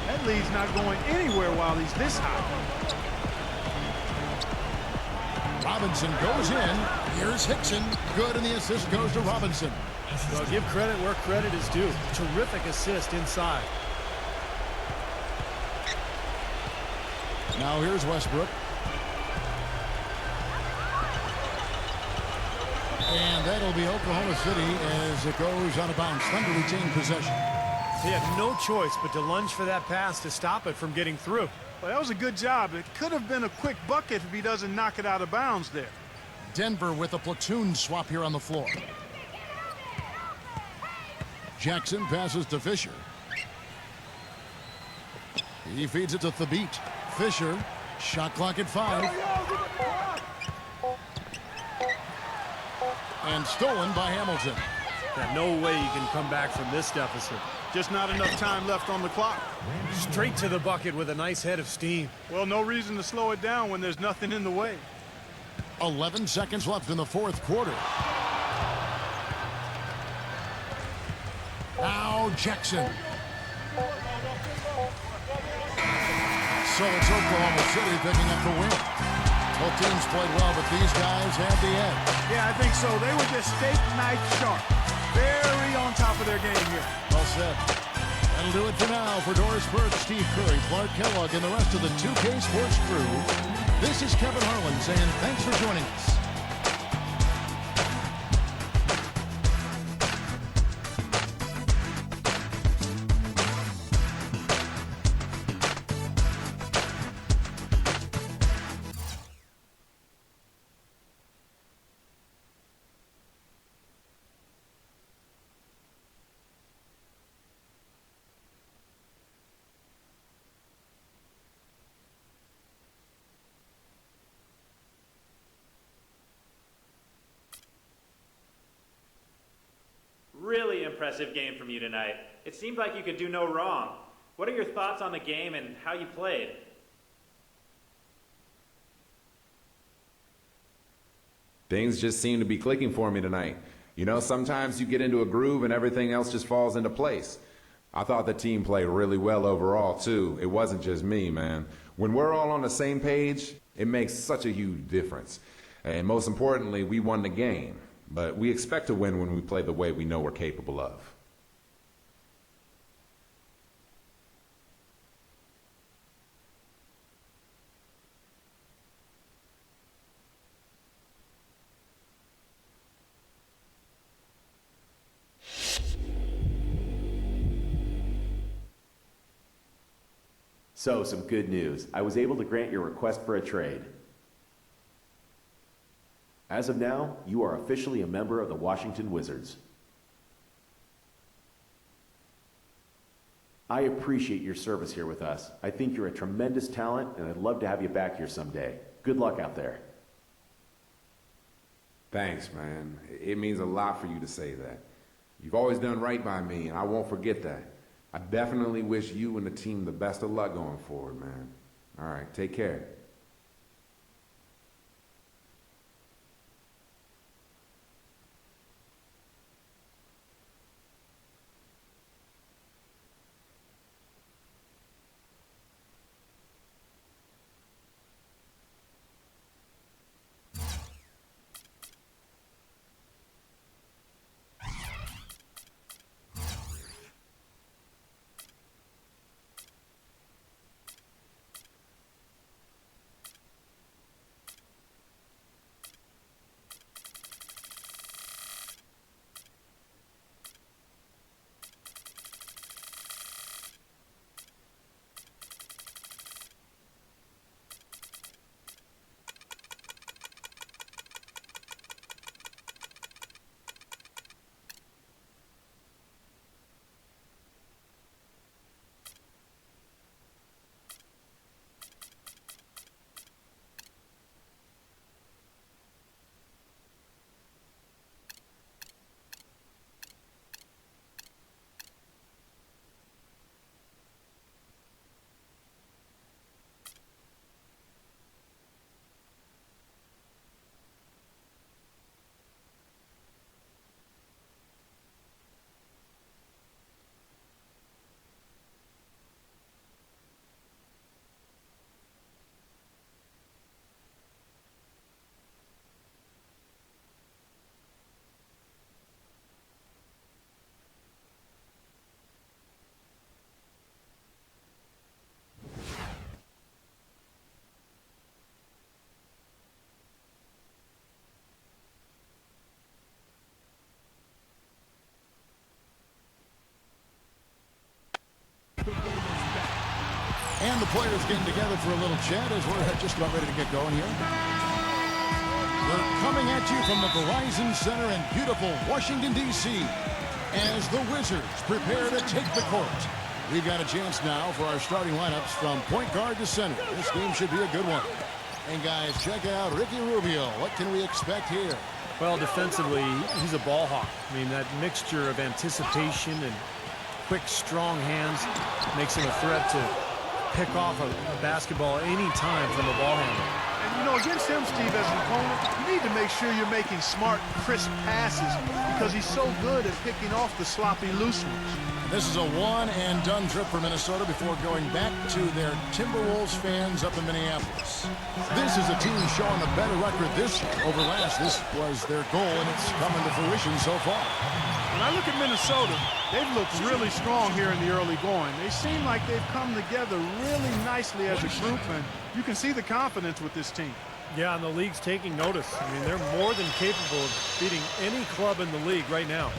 That lead's not going anywhere while he's this high. Robinson goes in. Here's Hickson. Good, and the assist goes to Robinson. Well, give credit where credit is due. Terrific assist inside. Now here's Westbrook. And that'll be Oklahoma City as it goes out of bounds. Thunder retain possession. He had no choice but to lunge for that pass to stop it from getting through. Well, that was a good job. It could have been a quick bucket if he doesn't knock it out of bounds there. Denver with a platoon swap here on the floor. Jackson passes to Fisher. He feeds it to Thabit. Fisher, shot clock at 5. And stolen by Hamilton. There's no way you can come back from this deficit. Just not enough time left on the clock. Straight to the bucket with a nice head of steam. Well, no reason to slow it down when there's nothing in the way. 11 seconds left in the fourth quarter. Now Jackson. So it's Oklahoma City picking up the win. Both teams played well, but these guys have the edge. Yeah, I think so. They were just steak knife sharp. Very on top of their game here. Well said. That'll do it for now. For Doris Burke, Steve Curry, Clark Kellogg, and the rest of the 2K Sports crew, this is Kevin Harlan saying thanks for joining us. Really impressive game from you tonight. It seemed like you could do no wrong. What are your thoughts on the game and how you played? Things just seem to be clicking for me tonight. You know, sometimes you get into a groove and everything else just falls into place. I thought the team played really well overall, too. It wasn't just me, man. When we're all on the same page, it makes such a huge difference. And most importantly, we won the game. But we expect to win when we play the way we know we're capable of. So, some good news. I was able to grant your request for a trade. As of now, you are officially a member of the Washington Wizards. I appreciate your service here with us. I think you're a tremendous talent, and I'd love to have you back here someday. Good luck out there. Thanks, man. It means a lot for you to say that. You've always done right by me, and I won't forget that. I definitely wish you and the team the best of luck going forward, man. All right, take care. And the players getting together for a little chat as we're just about ready to get going here. We're coming at you from the Verizon Center in beautiful Washington, D.C. as the Wizards prepare to take the court. We've got a chance now for our starting lineups from point guard to center. This game should be a good one. And guys, check it out, Ricky Rubio. What can we expect here? Well, defensively, he's a ball hawk. I mean, that mixture of anticipation and quick, strong hands makes him a threat to pick off a basketball any time from a ball handler. And, you know, against him, Steve, as an opponent, you need to make sure you're making smart, crisp passes because he's so good at picking off the sloppy loose ones. This is a one-and-done trip for Minnesota before going back to their Timberwolves fans up in Minneapolis. This is a team showing a better record this year over last. This was their goal, and it's coming to fruition so far. When I look at Minnesota, they've looked really strong here in the early going. They seem like they've come together really nicely as a group, and you can see the confidence with this team. Yeah, and the league's taking notice. I mean, they're more than capable of beating any club in the league right now.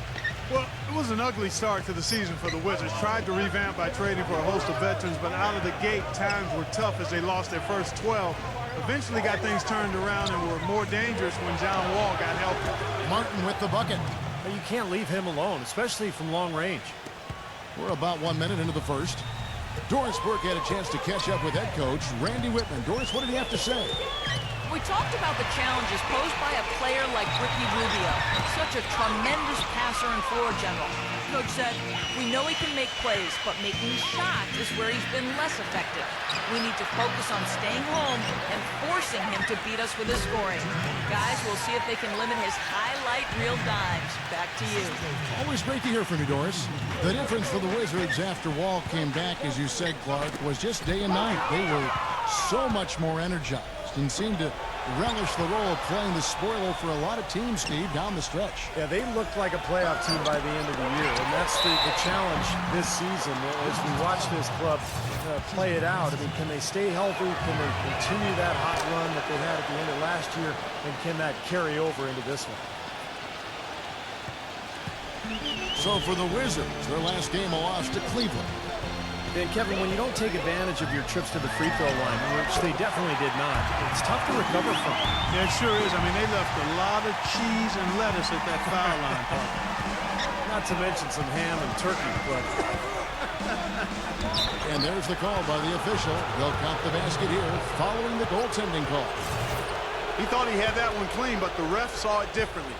Well, it was an ugly start to the season for the Wizards. Tried to revamp by trading for a host of veterans, but out of the gate, times were tough as they lost their first 12. Eventually got things turned around and were more dangerous when John Wall got healthy. Martin with the bucket. But you can't leave him alone, especially from long range. We're about 1 minute into the first. Doris Burke had a chance to catch up with head coach Randy Whitman. Doris, what did he have to say? We talked about the challenges posed by a player like Ricky Rubio, such a tremendous passer and floor general. Coach said, we know he can make plays, but making shots is where he's been less effective. We need to focus on staying home and forcing him to beat us with his scoring. Guys, we'll see if they can limit his highlight reel dimes. Back to you. Always great to hear from you, Doris. The difference for the Wizards after Wall came back, as you said, Clark, was just day and night. They were so much more energized and seemed to relish the role of playing the spoiler for a lot of teams, Steve, down the stretch. Yeah, they looked like a playoff team by the end of the year, and that's the challenge this season as we watch this club play it out. I mean, can they stay healthy? Can they continue that hot run that they had at the end of last year, and can that carry over into this one? So for the Wizards, their last game a loss to Cleveland. And Kevin, when you don't take advantage of your trips to the free throw line, which they definitely did not, it's tough to recover from. Yeah, it sure is. I mean, they left a lot of cheese and lettuce at that foul line, partner. Not to mention some ham and turkey, but... And there's the call by the official. They'll count the basket here following the goaltending call. He thought he had that one clean, but the ref saw it differently.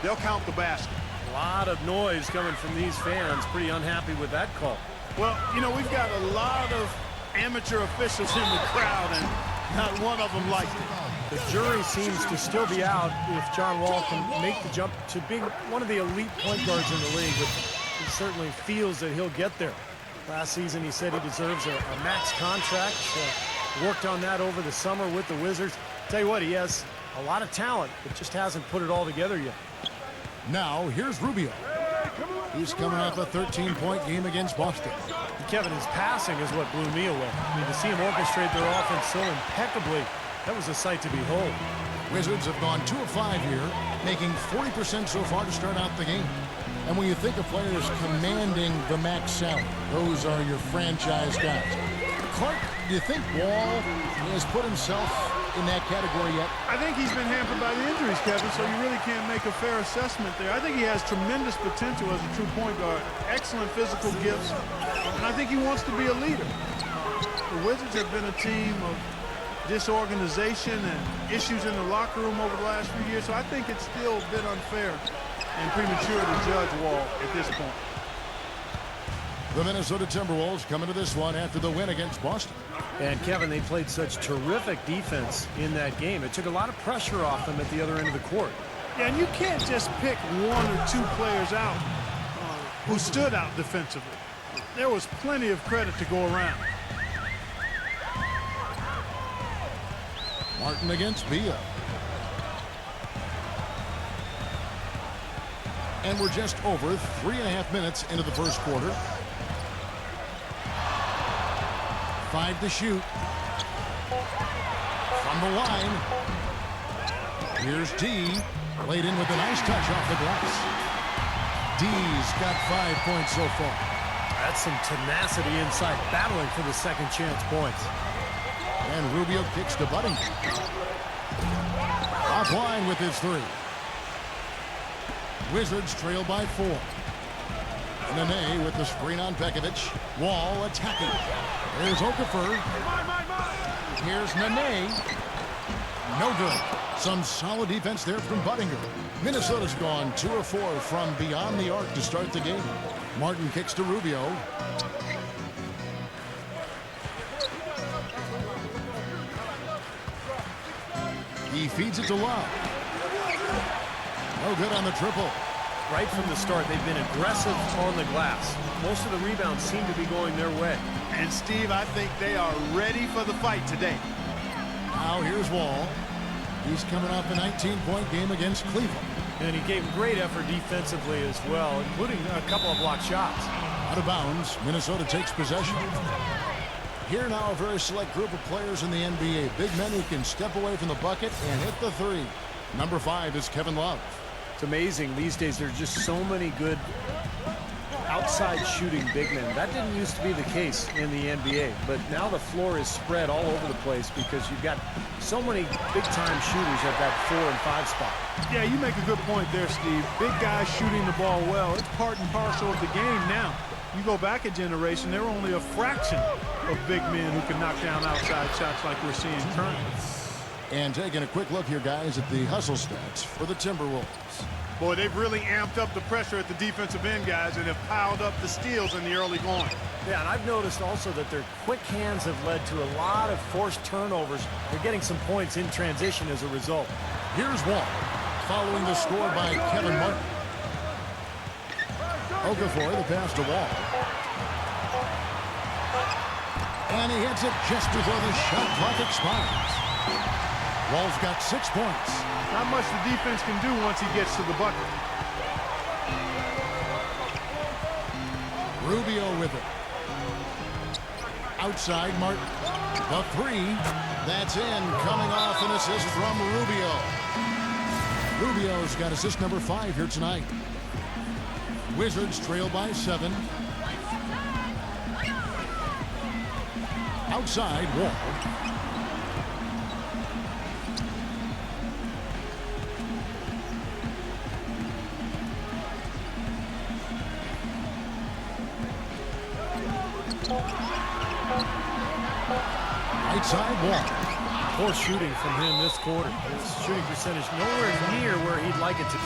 They'll count the basket. A lot of noise coming from these fans. Pretty unhappy with that call. Well, you know, we've got a lot of amateur officials in the crowd, and not one of them likes it. The jury seems to still be out if John Wall can make the jump to being one of the elite point guards in the league, but he certainly feels that he'll get there. Last season, he said he deserves a max contract. Worked on that over the summer with the Wizards. Tell you what, he has a lot of talent, but just hasn't put it all together yet. Now, here's Rubio. He's coming off a 13-point game against Boston. Kevin, his passing is what blew me away. I mean, to see him orchestrate their offense so impeccably, that was a sight to behold. Wizards have gone 2 of 5 here, making 40% so far to start out the game. And when you think of players commanding the max salary, those are your franchise guys. Clark, do you think Wall has put himself in that category yet? I think he's been hampered by the injuries, Kevin, so you really can't make a fair assessment there. I think he has tremendous potential as a true point guard, excellent physical gifts, and I think he wants to be a leader. The Wizards have been a team of disorganization and issues in the locker room over the last few years, so I think it's still a bit unfair and premature to judge Wall at this point. The Minnesota Timberwolves come into this one after the win against Boston. And Kevin, they played such terrific defense in that game. It took a lot of pressure off them at the other end of the court. Yeah, and you can't just pick 1 or 2 players out who stood out defensively. There was plenty of credit to go around. Martin against Beal. And we're just over 3.5 minutes into the first quarter. 5 to shoot. From the line. Here's D. Laid in with a nice touch off the glass. D's got 5 points so far. That's some tenacity inside, battling for the second chance points. And Rubio kicks to Buddington. Offline with his 3. Wizards trail by 4. Nene with the screen on Pekovic. Wall attacking. There's Okafor. Here's Nene. No good. Some solid defense there from Buddington. Minnesota's gone 2 of 4 from beyond the arc to start the game. Martin kicks to Rubio. He feeds it to Love. No good on the triple. Right from the start, they've been aggressive on the glass. Most of the rebounds seem to be going their way. And Steve, I think they are ready for the fight today. Now here's Wall. He's coming off a 19-point game against Cleveland. And he gave great effort defensively as well, including a couple of blocked shots. Out of bounds, Minnesota takes possession. Here now a very select group of players in the NBA. Big men who can step away from the bucket and hit the 3. Number 5 is Kevin Love. It's amazing these days. There's just so many good outside shooting big men. That didn't used to be the case in the NBA, but now the floor is spread all over the place because you've got so many big-time shooters at that 4 and 5 spot. Yeah, you make a good point there, Steve. Big guys shooting the ball well. It's part and parcel of the game now. You go back a generation, there were only a fraction of big men who can knock down outside shots like we're seeing currently. And taking a quick look here, guys, at the hustle stats for the Timberwolves. Boy, they've really amped up the pressure at the defensive end, guys, and have piled up the steals in the early going. Yeah, and I've noticed also that their quick hands have led to a lot of forced turnovers. They're getting some points in transition as a result. Here's Wall, following the score by Kevin Martin. Okafor, the pass to Wall. And he hits it just before the shot clock expires. Wall's got 6 points. Not much the defense can do once he gets to the bucket. Rubio with it. Outside Martin. The 3. That's in. Coming off an assist from Rubio. Rubio's got assist number 5 here tonight. Wizards trail by 7. Outside, Wall. Right side, Wall. Poor shooting from him this quarter. His shooting percentage nowhere near where he'd like it to be.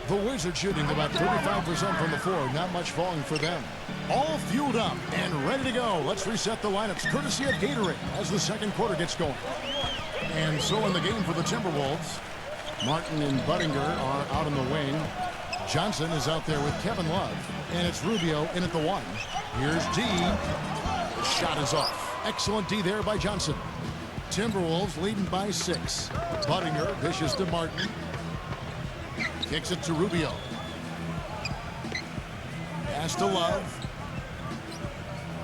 The Wizards shooting about 35% from the floor. Not much falling for them. All fueled up and ready to go. Let's reset the lineups courtesy of Gatorade as the second quarter gets going. And so in the game for the Timberwolves, Martin and Buttinger are out in the wing. Johnson is out there with Kevin Love. And it's Rubio in at the 1. Here's D. The shot is off. Excellent D there by Johnson. Timberwolves leading by 6. Buttinger dishes to Martin. Kicks it to Rubio. Pass to Love.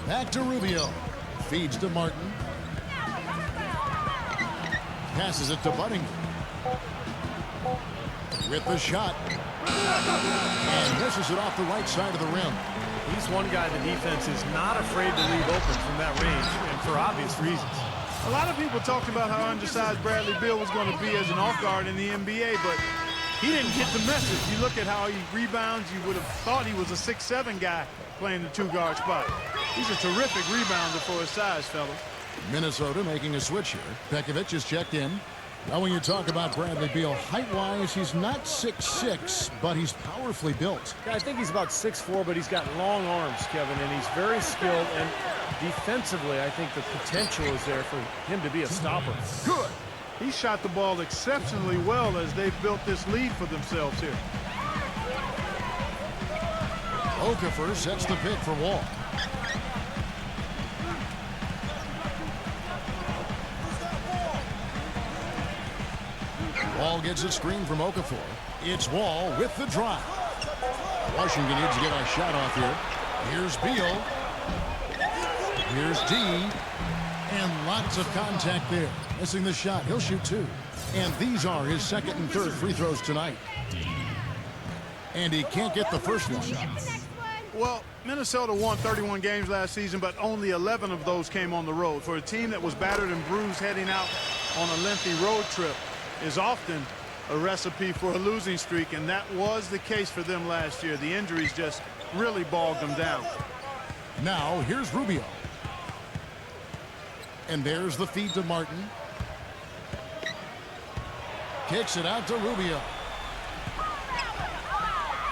Back to Rubio. Feeds to Martin. Passes it to Buttinger. With the shot. And misses it off the right side of the rim. He's one guy the defense is not afraid to leave open from that range, and for obvious reasons. A lot of people talked about how undersized Bradley Beal was going to be as an off guard in the NBA, but he didn't get the message. You look at how he rebounds, you would have thought he was a 6'7" guy playing the 2-guard spot. He's a terrific rebounder for his size, fellas. Minnesota making a switch here. Pekovic is checked in. Now, when you talk about Bradley Beal, height-wise, he's not 6'6", but he's powerfully built. Yeah, I think he's about 6'4", but he's got long arms, Kevin, and he's very skilled. And defensively, I think the potential is there for him to be a stopper. Good. He shot the ball exceptionally well as they've built this lead for themselves here. Okafor sets the pick for Wall. Wall gets a screen from Okafor. It's Wall with the drive. Washington needs to get a shot off here. Here's Beal. Here's D. And lots of contact there. Missing the shot. He'll shoot 2. And these are his second and third free throws tonight. And he can't get the first one. Well, Minnesota won 31 games last season, but only 11 of those came on the road. For a team that was battered and bruised heading out on a lengthy road trip is often a recipe for a losing streak, and that was the case for them last year. The injuries just really bogged them down. Now, here's Rubio. And there's the feed to Martin. Kicks it out to Rubio.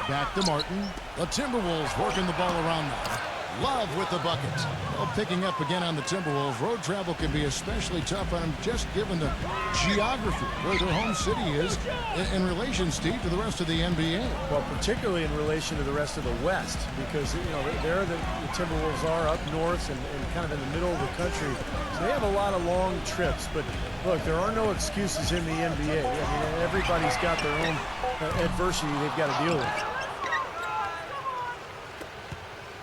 Back to Martin. The Timberwolves working the ball around now. Love with the bucket. Well, picking up again on the Timberwolves. Road travel can be especially tough on them, just given the geography where their home city is in relation, Steve, to the rest of the NBA. Well, particularly in relation to the rest of the West, because, you know, there the Timberwolves are up north and kind of in the middle of the country. So they have a lot of long trips. But, look, there are no excuses in the NBA. I mean, everybody's got their own adversity they've got to deal with.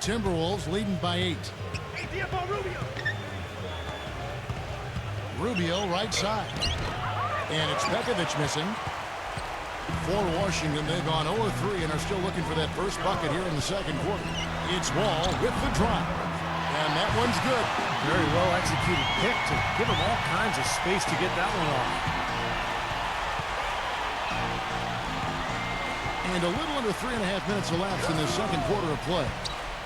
Timberwolves leading by 8. Rubio right side. And it's Pekovic missing. For Washington, they've gone 0-3 and are still looking for that first bucket here in the second quarter. It's Wall with the drive. And that one's good. Very well executed pick to give him all kinds of space to get that one off. And a little under 3.5 minutes elapsed in the second quarter of play.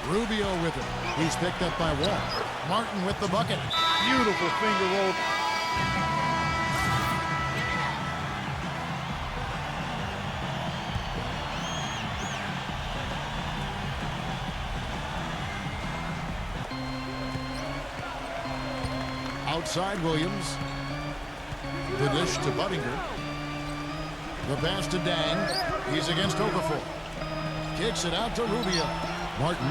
Rubio with it. He's picked up by Wall. Martin with the bucket. Beautiful finger roll. Outside Williams. The dish to Buttinger. The pass to Dang. He's against Okafor. Kicks it out to Rubio. Martin.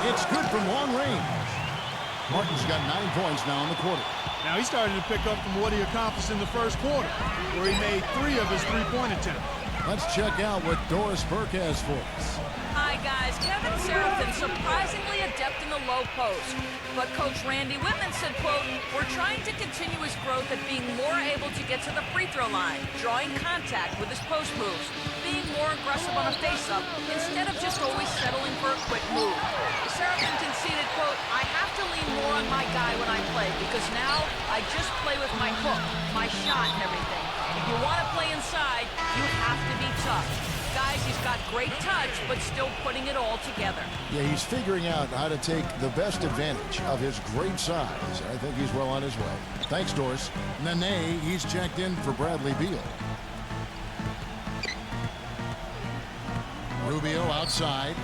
It's good from long range. Martin's got 9 points now in the quarter. Now he's starting to pick up from what he accomplished in the first quarter, where he made 3 of his 3-point attempts. Let's check out what Doris Burke has for us. Hi, say, guys, Kevin Seraphin's surprisingly adept in the low post. But Coach Randy Whitman said, quote, "We're trying to continue his growth at being more able to get to the free throw line, drawing contact with his post moves, being more aggressive on a face-up instead of just always settling for a quick move." Seraphin conceded, quote, "I have to lean more on my guy when I play because now I just play with my hook, my shot, and everything. If you want to play inside, you have to be tough." Guys, he's got great touch, but still putting it all together. Yeah, he's figuring out how to take the best advantage of his great size. I think he's well on his way. Thanks, Doris. Nene, he's checked in for Bradley Beal. Rubio outside.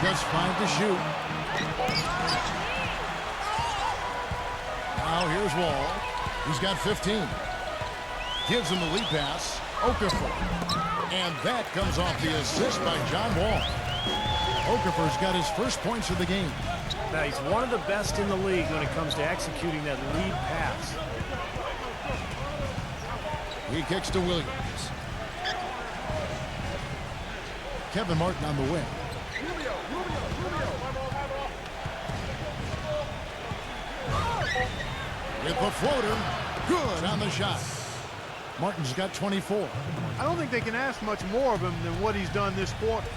Just 5 to shoot. Now here's Wall. He's got 15. Gives him the lead pass. Okafor. And that comes off the assist by John Wall. Okafor's got his first points of the game. Now, he's one of the best in the league when it comes to executing that lead pass. He kicks to Williams. Kevin Martin on the wing. With the floater. Good on the shot. Martin's got 24. I don't think they can ask much more of him than what he's done this quarter.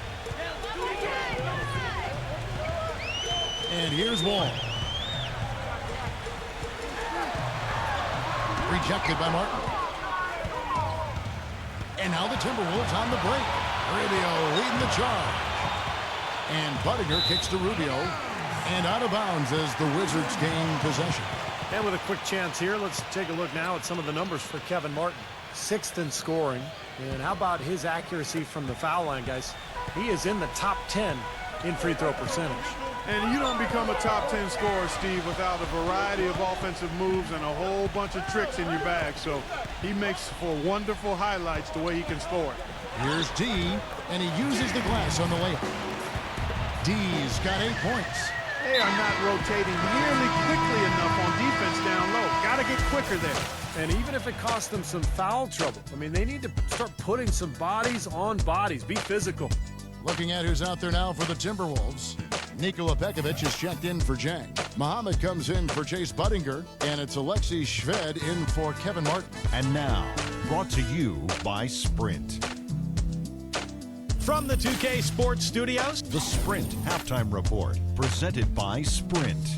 And here's Wall. Rejected by Martin. And now the Timberwolves on the break. Rubio leading the charge. And Buttinger kicks to Rubio. And out of bounds as the Wizards gain possession. And with a quick chance here, let's take a look now at some of the numbers for Kevin Martin. 6th in scoring. And how about his accuracy from the foul line, guys? He is in the top 10 in free throw percentage. And you don't become a top 10 scorer, Steve, without a variety of offensive moves and a whole bunch of tricks in your bag. So he makes for wonderful highlights the way he can score it. Here's D, and he uses the glass on the layup. D's got 8 points. They are not rotating nearly quickly enough on defense down low. Got to get quicker there. And even if it costs them some foul trouble, I mean, they need to start putting some bodies on bodies. Be physical. Looking at who's out there now for the Timberwolves. Nikola Pekovic is checked in for Jang. Muhammad comes in for Chase Buttinger. And it's Alexei Shved in for Kevin Martin. And now, brought to you by Sprint. From the 2K Sports Studios, The Sprint Halftime Report, presented by Sprint.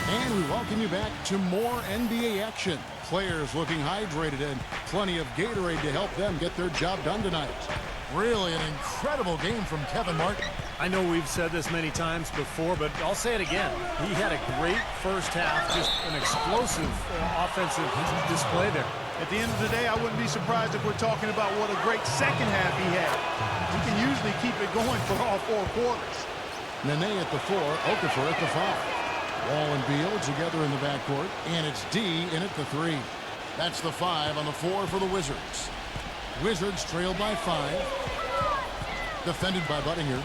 And we welcome you back to more NBA action. Players looking hydrated and plenty of Gatorade to help them get their job done tonight. Really an incredible game from Kevin Martin. I know we've said this many times before, but I'll say it again. He had a great first half, just an explosive offensive display there. At the end of the day, I wouldn't be surprised if we're talking about what a great second half he had. He can usually keep it going for all 4 quarters. Nene at the 4, Okafor at the 5. Wall and Beal together in the backcourt, and it's D in at the 3. That's the 5 on the 4 for the Wizards. Wizards trailed by 5. Defended by Buttinger.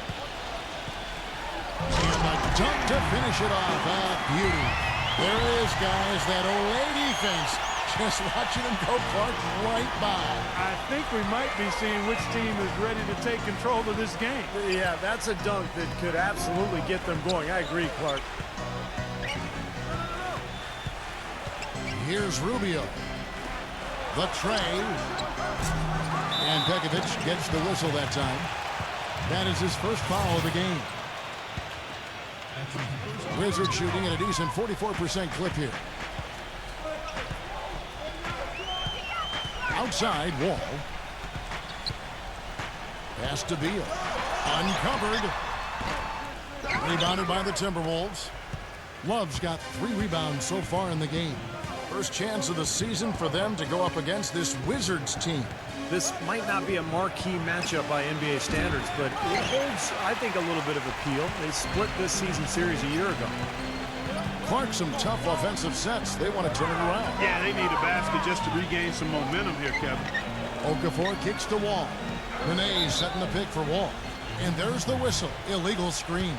And a dunk to finish it off. Beauty. There it is, guys, that Olay defense. Just watching him go Clark right by. I think we might be seeing which team is ready to take control of this game. Yeah, that's a dunk that could absolutely get them going. I agree, Clark. Here's Rubio. The tray. And Pekovic gets the whistle that time. That is his first foul of the game. Wizards shooting at a decent 44% clip here. Outside, Wall. Pass to Beal. Uncovered. Rebounded by the Timberwolves. Love's got 3 rebounds so far in the game. First chance of the season for them to go up against this Wizards team. This might not be a marquee matchup by NBA standards, but it holds, I think, a little bit of appeal. They split this season series a year ago. Clark, some tough offensive sets. They want to turn it around. Yeah, they need a basket just to regain some momentum here, Kevin. Okafor kicks to Wall. Nene setting the pick for Wall. And there's the whistle. Illegal screen.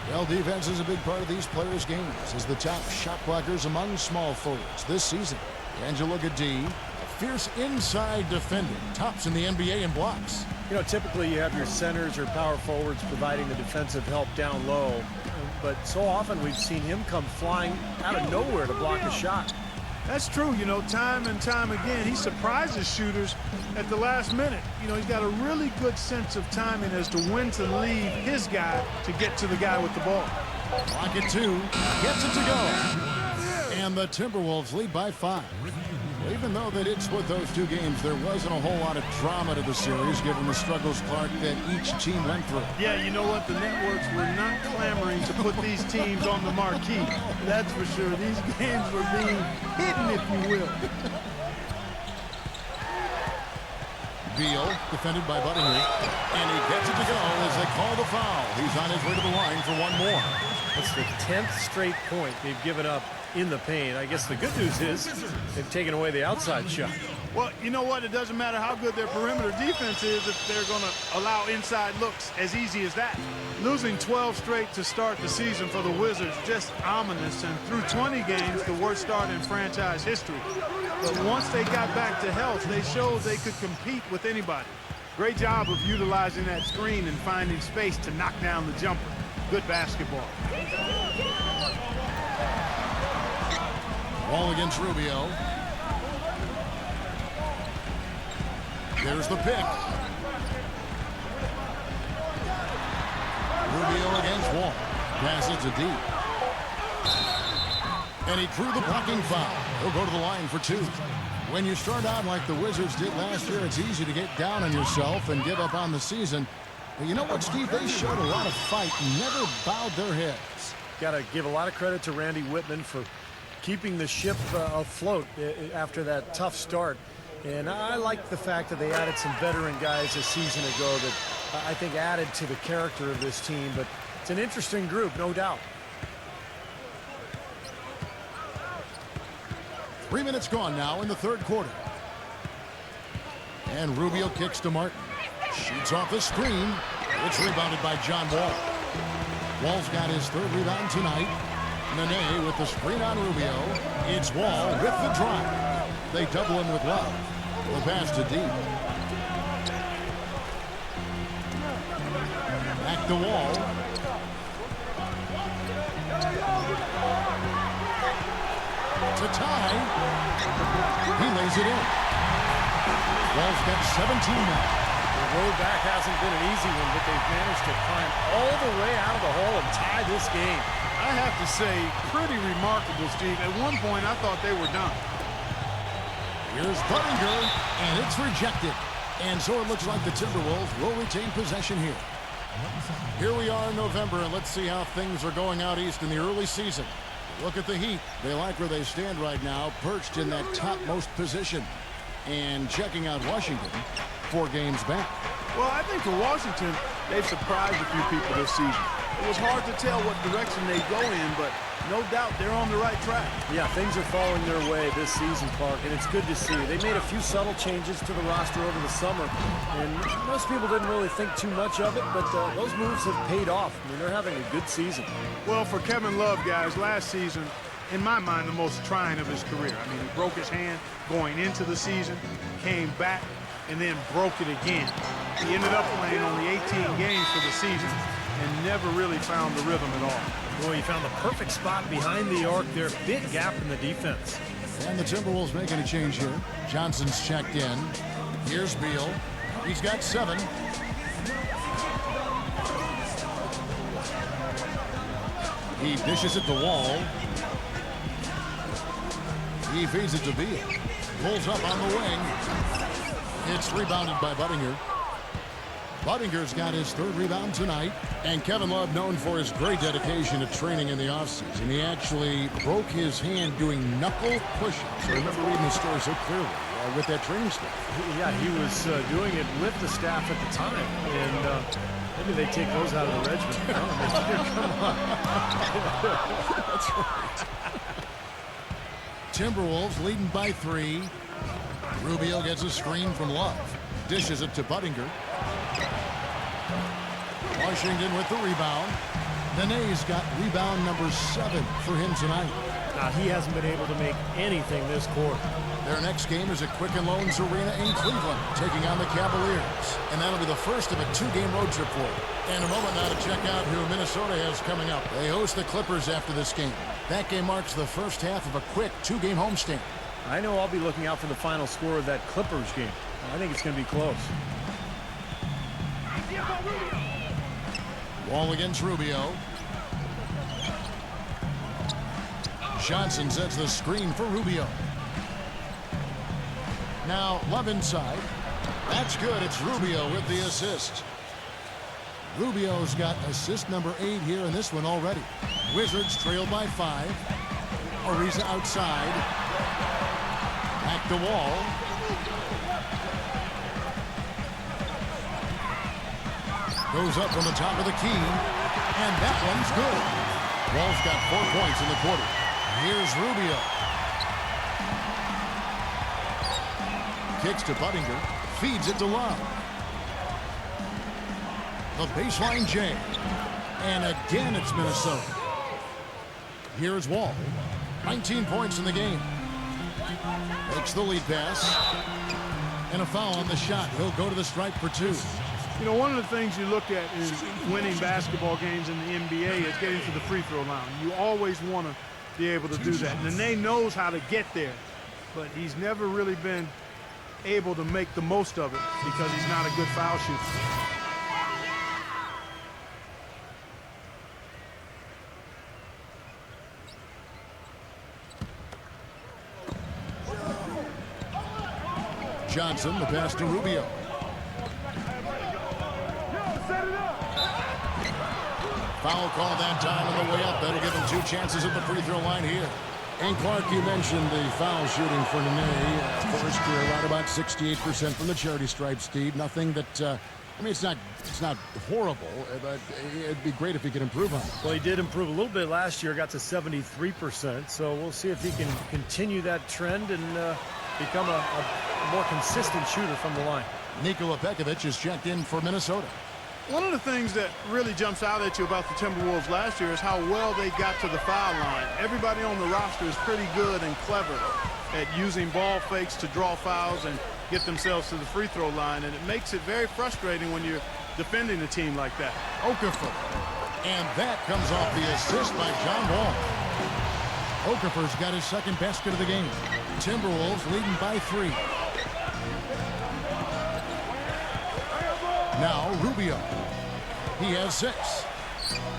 Well, defense is a big part of these players' games as the top shot blockers among small forwards this season. Angelo Gadee, a fierce inside defender, tops in the NBA in blocks. You know, typically you have your centers or power forwards providing the defensive help down low, but so often we've seen him come flying out of nowhere to block a shot. That's true, you know, time and time again. He surprises shooters at the last minute. You know, he's got a really good sense of timing as to when to leave his guy to get to the guy with the ball. Pocket 2, gets it to go. And the Timberwolves lead by 5. Even though they did split those 2 games, there wasn't a whole lot of drama to the series, given the struggles, Clark, that each team went through. Yeah, you know what? The networks were not clamoring to put these teams on the marquee. That's for sure. These games were being hidden, if you will. Beal, defended by Buttinger, and he gets it to go as they call the foul. He's on his way to the line for one more. That's the 10th straight point they've given up in the paint. I guess the good news is they've taken away the outside shot. Well, you know what? It doesn't matter how good their perimeter defense is if they're going to allow inside looks as easy as that. Losing 12 straight to start the season for the Wizards, just ominous. And through 20 games, the worst start in franchise history. But once they got back to health, they showed they could compete with anybody. Great job of utilizing that screen and finding space to knock down the jumper. Good basketball. Wall against Rubio. There's the pick. Rubio against Wall. Passes to deep. And he drew the blocking foul. He'll go to the line for 2. When you start out like the Wizards did last year, it's easy to get down on yourself and give up on the season. But you know what, Steve? They showed a lot of fight and never bowed their heads. Got to give a lot of credit to Randy Whitman for keeping the ship afloat after that tough start. And I like the fact that they added some veteran guys a season ago that I think added to the character of this team. But it's an interesting group, no doubt. 3 minutes gone now in the third quarter. And Rubio kicks to Martin. Shoots off the screen. It's rebounded by John Wall. Wall's got his 3rd rebound tonight. Nene with the screen on Rubio. It's Wall with the drive. They double him with Love. The pass to deep. Back to Wall. To tie. He lays it in. Wall's got 17 now. The road back hasn't been an easy one, but they've managed to climb all the way out of the hole and tie this game. I have to say, pretty remarkable, Steve. At one point, I thought they were done. Here's Buttinger, and it's rejected. And so it looks like the Timberwolves will retain possession here. Here we are in November, and let's see how things are going out east in the early season. Look at the Heat. They like where they stand right now, perched in that topmost position. And checking out Washington, 4 games back. Well, I think for Washington, they've surprised a few people this season. It was hard to tell what direction they go in, but no doubt they're on the right track. Yeah, things are falling their way this season, Clark, and it's good to see. They made a few subtle changes to the roster over the summer, and most people didn't really think too much of it, but those moves have paid off. I mean, they're having a good season. Well, for Kevin Love, guys, last season, in my mind, the most trying of his career. I mean, he broke his hand going into the season, came back, and then broke it again. He ended up playing only 18 games for the season and never really found the rhythm at all. Boy, he found the perfect spot behind the arc there. Big gap in the defense. And the Timberwolves making a change here. Johnson's checked in. Here's Beal. He's got 7. He dishes it to Wall. He feeds it to Beal. Pulls up on the wing. It's rebounded by Buttinger. Buttinger's got his 3rd rebound tonight. And Kevin Love, known for his great dedication to training in the offseason. He actually broke his hand doing knuckle push-ups. I remember reading the story so clearly with that training staff. Yeah, he was doing it with the staff at the time. And maybe they take those out of the regimen. Come on. That's right. Timberwolves leading by 3. Rubio gets a screen from Love. Dishes it to Buttinger. Washington with the rebound. Nene's got rebound number 7 for him tonight. He hasn't been able to make anything this quarter. Their next game is at Quicken Loans Arena in Cleveland, taking on the Cavaliers. And that'll be the first of a 2-game road trip for them. And a moment now to check out who Minnesota has coming up. They host the Clippers after this game. That game marks the first half of a quick 2-game homestand. I know I'll be looking out for the final score of that Clippers game. I think it's going to be close. Wall against Rubio. Johnson sets the screen for Rubio. Now Love inside. That's good. It's Rubio with the assist. Rubio's got assist number 8 here in this one already. Wizards trail by 5. Ariza outside. Back to Wall. Goes up from the top of the key. And that one's good. Wall's got 4 points in the quarter. Here's Rubio. Kicks to Buttinger. Feeds it to Love. The baseline J. And again it's Minnesota. Here's Wall. 19 points in the game. Makes the lead pass. And a foul on the shot. He'll go to the stripe for 2. You know, one of the things you look at is winning basketball games in the NBA is getting to the free throw line. You always want to be able to do that. And Nene knows how to get there, but he's never really been able to make the most of it because he's not a good foul shooter. Johnson, the pass to Rubio. Foul call that time on the way up. That'll give him 2 chances at the free throw line here. And Clark, you mentioned the foul shooting for Nene. First career, right about 68% from the charity stripe, Steve. Nothing that, I mean, it's not horrible, but it'd be great if he could improve on it. Well, he did improve a little bit last year, got to 73%. So we'll see if he can continue that trend and become a more consistent shooter from the line. Nikola Pekovic is checked in for Minnesota. One of the things that really jumps out at you about the Timberwolves last year is how well they got to the foul line. Everybody on the roster is pretty good and clever at using ball fakes to draw fouls and get themselves to the free throw line, and it makes it very frustrating when you're defending a team like that. Okafor. And that comes off the assist by John Wall. Okafor's got his second basket of the game. Timberwolves leading by 3. Now Rubio. He has 6.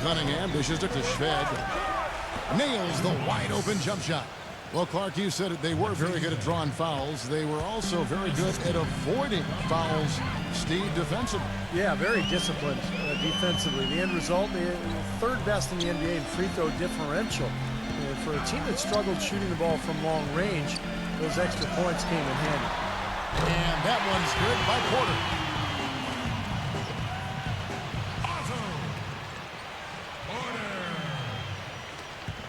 Cunningham dishes it to Shved. Nails the wide open jump shot. Well, Clark, you said it. They were very good at drawing fouls. They were also very good at avoiding fouls, Steve, defensively. Yeah, very disciplined defensively. The end result, the 3rd best in the NBA in free throw differential. For a team that struggled shooting the ball from long range, those extra points came in handy. And that one's good by Porter.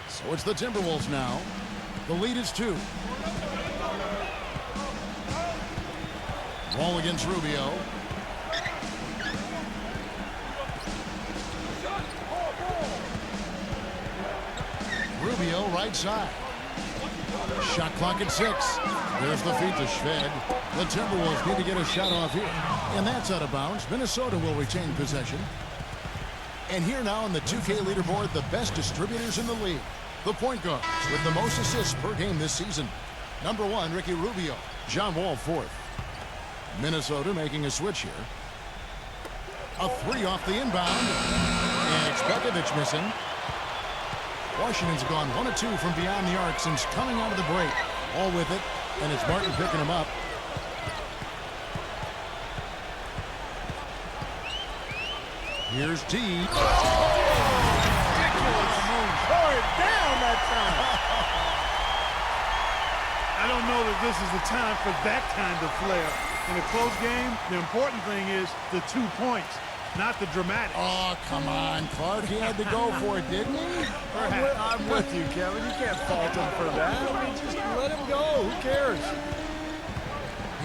So it's the Timberwolves now. The lead is 2. Wall against Rubio. Rubio right side. Shot clock at 6. There's the feed to Shved. The Timberwolves need to get a shot off here. And that's out of bounds. Minnesota will retain possession. And here now on the 2K leaderboard, the best distributors in the league. The point guards with the most assists per game this season. Number 1, Ricky Rubio. John Wall 4th. Minnesota making a switch here. A 3 off the inbound. And it's Pekovic missing. Washington's gone 1 of 2 from beyond the arc since coming out of the break. All with it, and it's Martin picking him up. Here's T. Tore it down that time. I don't know that this is the time for that kind of flair. In a close game, the important thing is the 2 points, not the dramatic. Oh, come on, Clark. He had to go for it, didn't he? I'm with you, Kevin. You can't fault him for that. I mean, just let him go. Who cares?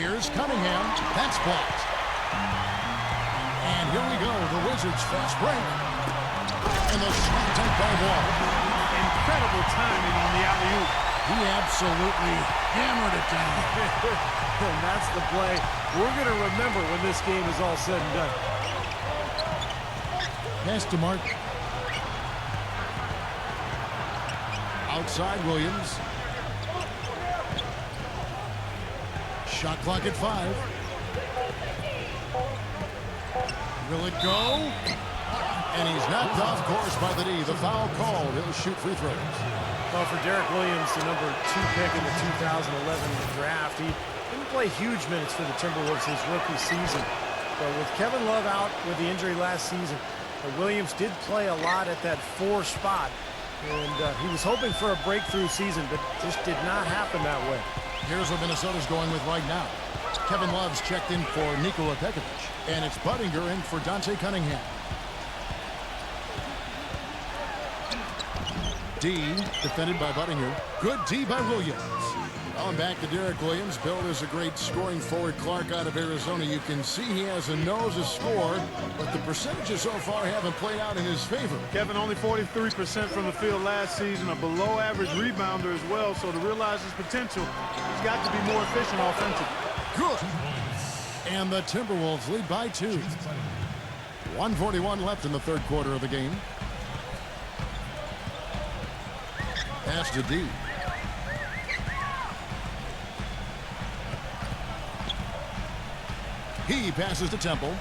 Here's Cunningham. That's blocked. And here we go. The Wizards fast break. And the shot take by Wall. incredible timing on the alley-oop. He absolutely hammered it down. And that's the play we're going to remember when this game is all said and done. Pass to Martin. Outside Williams. Shot clock at 5. Will it go? And he's knocked off course by the D. The foul called. He'll shoot free throws. Well, for Derek Williams, the number 2 pick in the 2011 draft, he didn't play huge minutes for the Timberwolves his rookie season. But with Kevin Love out with the injury last season, Williams did play a lot at that 4 spot. And he was hoping for a breakthrough season, but just did not happen that way. Here's what Minnesota's going with right now. Kevin Love's checked in for Nikola Pekovic, and it's Buttinger in for Dante Cunningham. D, defended by Buttinger. Good D by Williams. On back to Derek Williams, billed as a great scoring forward. Clark out of Arizona. You can see he has a nose to score, but the percentages so far haven't played out in his favor. Kevin only 43% from the field last season, a below-average rebounder as well, so to realize his potential, he's got to be more efficient offensively. Good. And the Timberwolves lead by 2. 1:41 left in the third quarter of the game. Pass to D. He passes to Temple.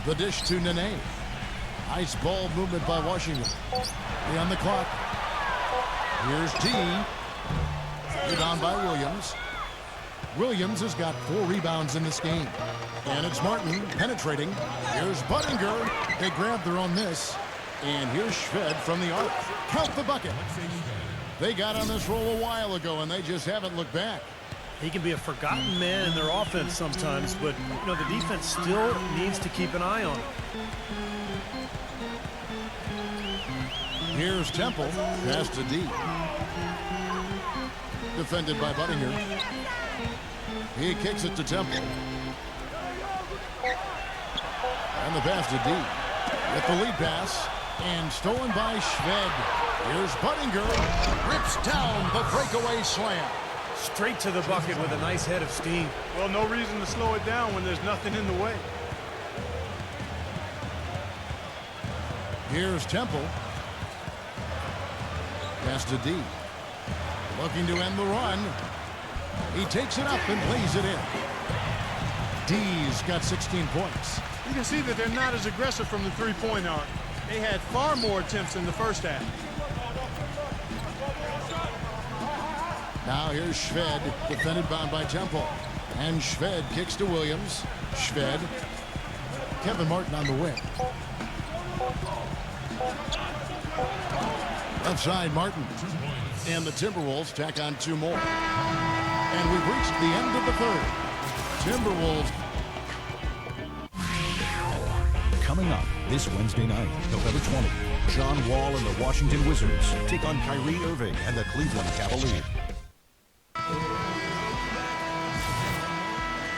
The dish to Nene. Nice ball movement by Washington. On the clock. Here's D. Rebound by Williams. Williams has got 4 rebounds in this game. And it's Martin penetrating. Here's Buttinger. They grab their own miss. And here's Shved from the arc. Count the bucket. They got on this roll a while ago, and they just haven't looked back. He can be a forgotten man in their offense sometimes, but you know the defense still needs to keep an eye on him. Here's Temple. Pass to D. Defended by Buttinger. He kicks it to Temple. And the pass to D. With the lead pass. And stolen by Shved. Here's Buttinger. Rips down the breakaway slam. Straight to the bucket with a nice head of steam. Well, no reason to slow it down when there's nothing in the way. Here's Temple. Pass to D. Looking to end the run. He takes it up and lays it in. D's got 16 points. You can see that they're not as aggressive from the three-point arc. They had far more attempts in the first half. Now here's Shved, defended by Temple. And Shved kicks to Williams. Shved. Kevin Martin on the wing. Left side, Martin. And the Timberwolves tack on 2 more. And we've reached the end of the third. Timberwolves. Coming up this Wednesday night, November 20th, John Wall and the Washington Wizards take on Kyrie Irving and the Cleveland Cavaliers.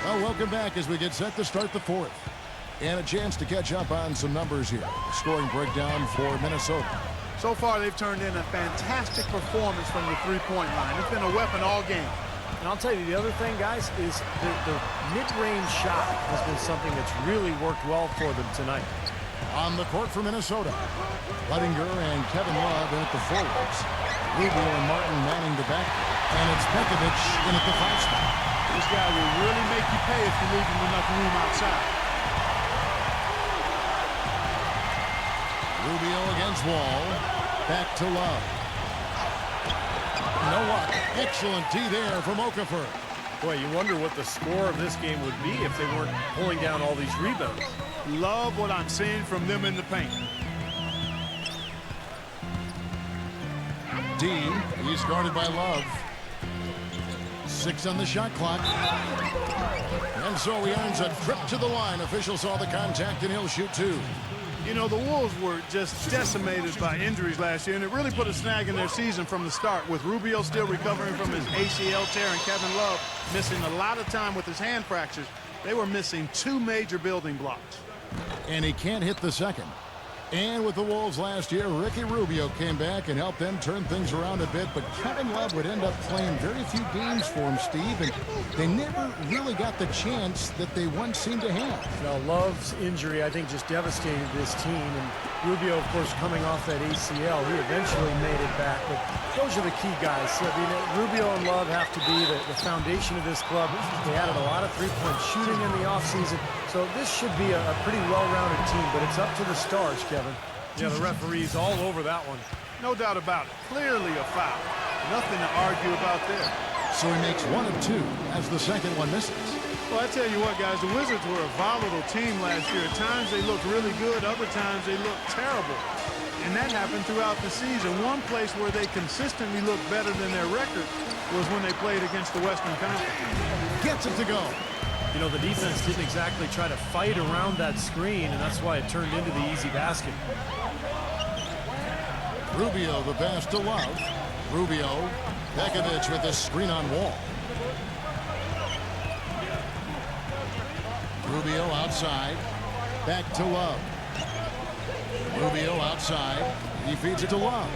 Well, welcome back as we get set to start the fourth. And a chance to catch up on some numbers here. Scoring breakdown for Minnesota. So far, they've turned in a fantastic performance from the three-point line. It's been a weapon all game. And I'll tell you, the other thing, guys, is the mid-range shot has been something that's really worked well for them tonight. On the court for Minnesota, Buttinger and Kevin Love in at the forwards. Rubio and Martin manning the back. And it's Pekovic in at the 5 spot. This guy will really make you pay if you leave him enough room outside. Rubio against Wall. Back to Love. You know what? Excellent D there from Okafor. Boy, you wonder what the score of this game would be if they weren't pulling down all these rebounds. Love what I'm seeing from them in the paint. D, he's guarded by Love. 6 on the shot clock. And so he earns a trip to the line. Officials saw the contact and he'll shoot 2. You know, the Wolves were just decimated by injuries last year, and it really put a snag in their season from the start, with Rubio still recovering from his ACL tear and Kevin Love missing a lot of time with his hand fractures. They were missing 2 major building blocks. And he can't hit the second. And with the Wolves last year, Ricky Rubio came back and helped them turn things around a bit, but Kevin Love would end up playing very few games for him, Steve, and they never really got the chance that they once seemed to have. Now, Love's injury, I think, just devastated this team, and Rubio, of course, coming off that ACL, he eventually made it back, but those are the key guys. I mean, Rubio and Love have to be the foundation of this club. They added a lot of three-point shooting in the offseason, so this should be a pretty well-rounded team, but it's up to the stars, Kevin. Yeah, the referee's all over that one. No doubt about it. Clearly a foul. Nothing to argue about there. So he makes 1 of 2 as the second one misses. Well, I tell you what, guys, the Wizards were a volatile team last year. At times they looked really good, other times they looked terrible. And that happened throughout the season. One place where they consistently looked better than their record was when they played against the Western Conference. Gets it to go. You know, the defense didn't exactly try to fight around that screen, and that's why it turned into the easy basket. Rubio, the pass to Love. Rubio, Pekovic with the screen on Wall. Rubio outside, back to Love. Rubio outside, he feeds it to Love.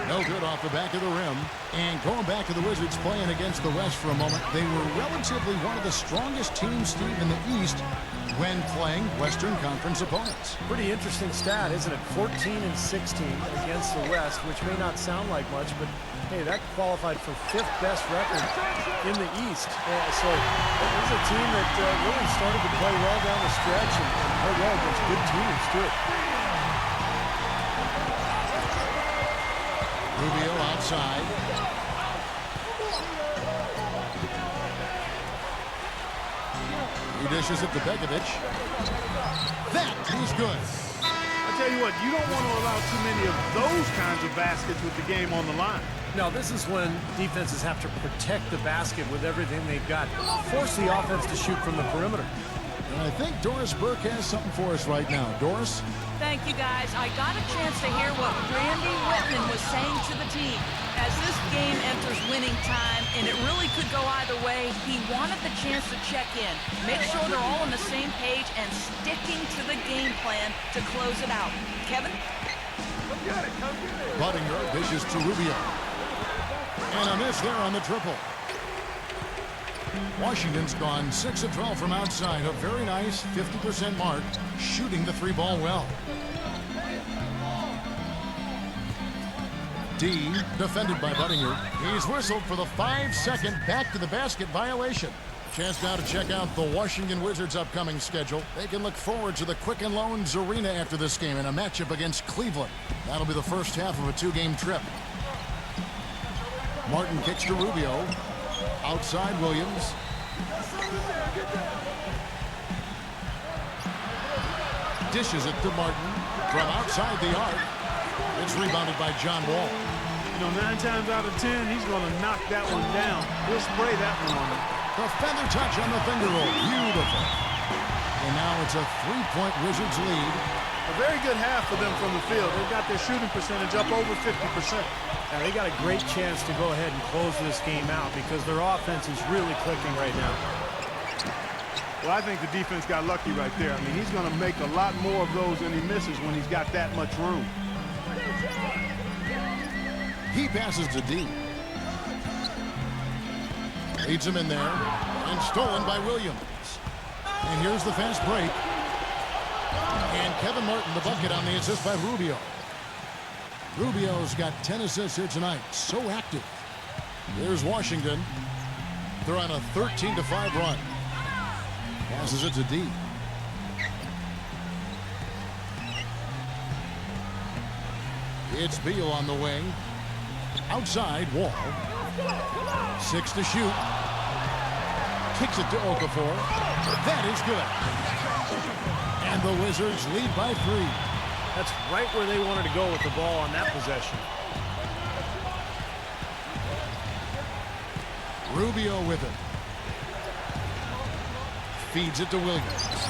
No good off the back of the rim. And going back to the Wizards playing against the West for a moment, they were relatively one of the strongest teams, Steve, in the East when playing Western Conference opponents. Pretty interesting stat, isn't it? 14-16 against the West, which may not sound like much, but hey, that qualified for 5th best record in the East. So it was a team that really started to play well down the stretch and play well against good teams, too. Rubio outside. He dishes it to Pekovic. He's good. I tell you what, you don't want to allow too many of those kinds of baskets with the game on the line. Now, this is when defenses have to protect the basket with everything they've got. Force the offense to shoot from the perimeter. And I think Doris Burke has something for us right now. Doris? Thank you, guys. I got a chance to hear what Randy Whitman was saying to the team. As this game enters winning time, and it really could go either way, he wanted the chance to check in, make sure they're all on the same page, and sticking to the game plan to close it out. Kevin? Come get it, come get it. Buttinger dishes to Rubio. And a miss there on the triple. Washington's gone 6 of 12 from outside. A very nice 50% mark, shooting the 3-ball well. D, defended by Buttinger. He's whistled for the 5-second back-to-the-basket violation. Chance now to check out the Washington Wizards' upcoming schedule. They can look forward to the Quicken Loans Arena after this game in a matchup against Cleveland. That'll be the first half of a 2-game trip. Martin kicks to Rubio. Outside Williams. Dishes it to Martin from outside the arc. It's rebounded by John Wall. You know, 9 times out of 10, he's going to knock that one down. He'll spray that one on him. The feather touch on the finger roll. Beautiful. And now it's a 3-point Wizards lead. A very good half for them from the field. They've got their shooting percentage up over 50%. Now, they got a great chance to go ahead and close this game out because their offense is really clicking right now. Well, I think the defense got lucky right there. I mean, he's going to make a lot more of those than he misses when he's got that much room. He passes to D. Leads him in there. And stolen by Williams. And here's the fast break. And Kevin Martin, the bucket on the assist by Rubio. Rubio's got 10 assists here tonight. So active. Here's Washington. They're on a 13-5 run. Passes it to D. It's Beal on the wing. Outside, Wall. 6 to shoot. Kicks it to Okafor. That is good. And the Wizards lead by 3. That's right where they wanted to go with the ball on that possession. Rubio with it. Feeds it to Williams.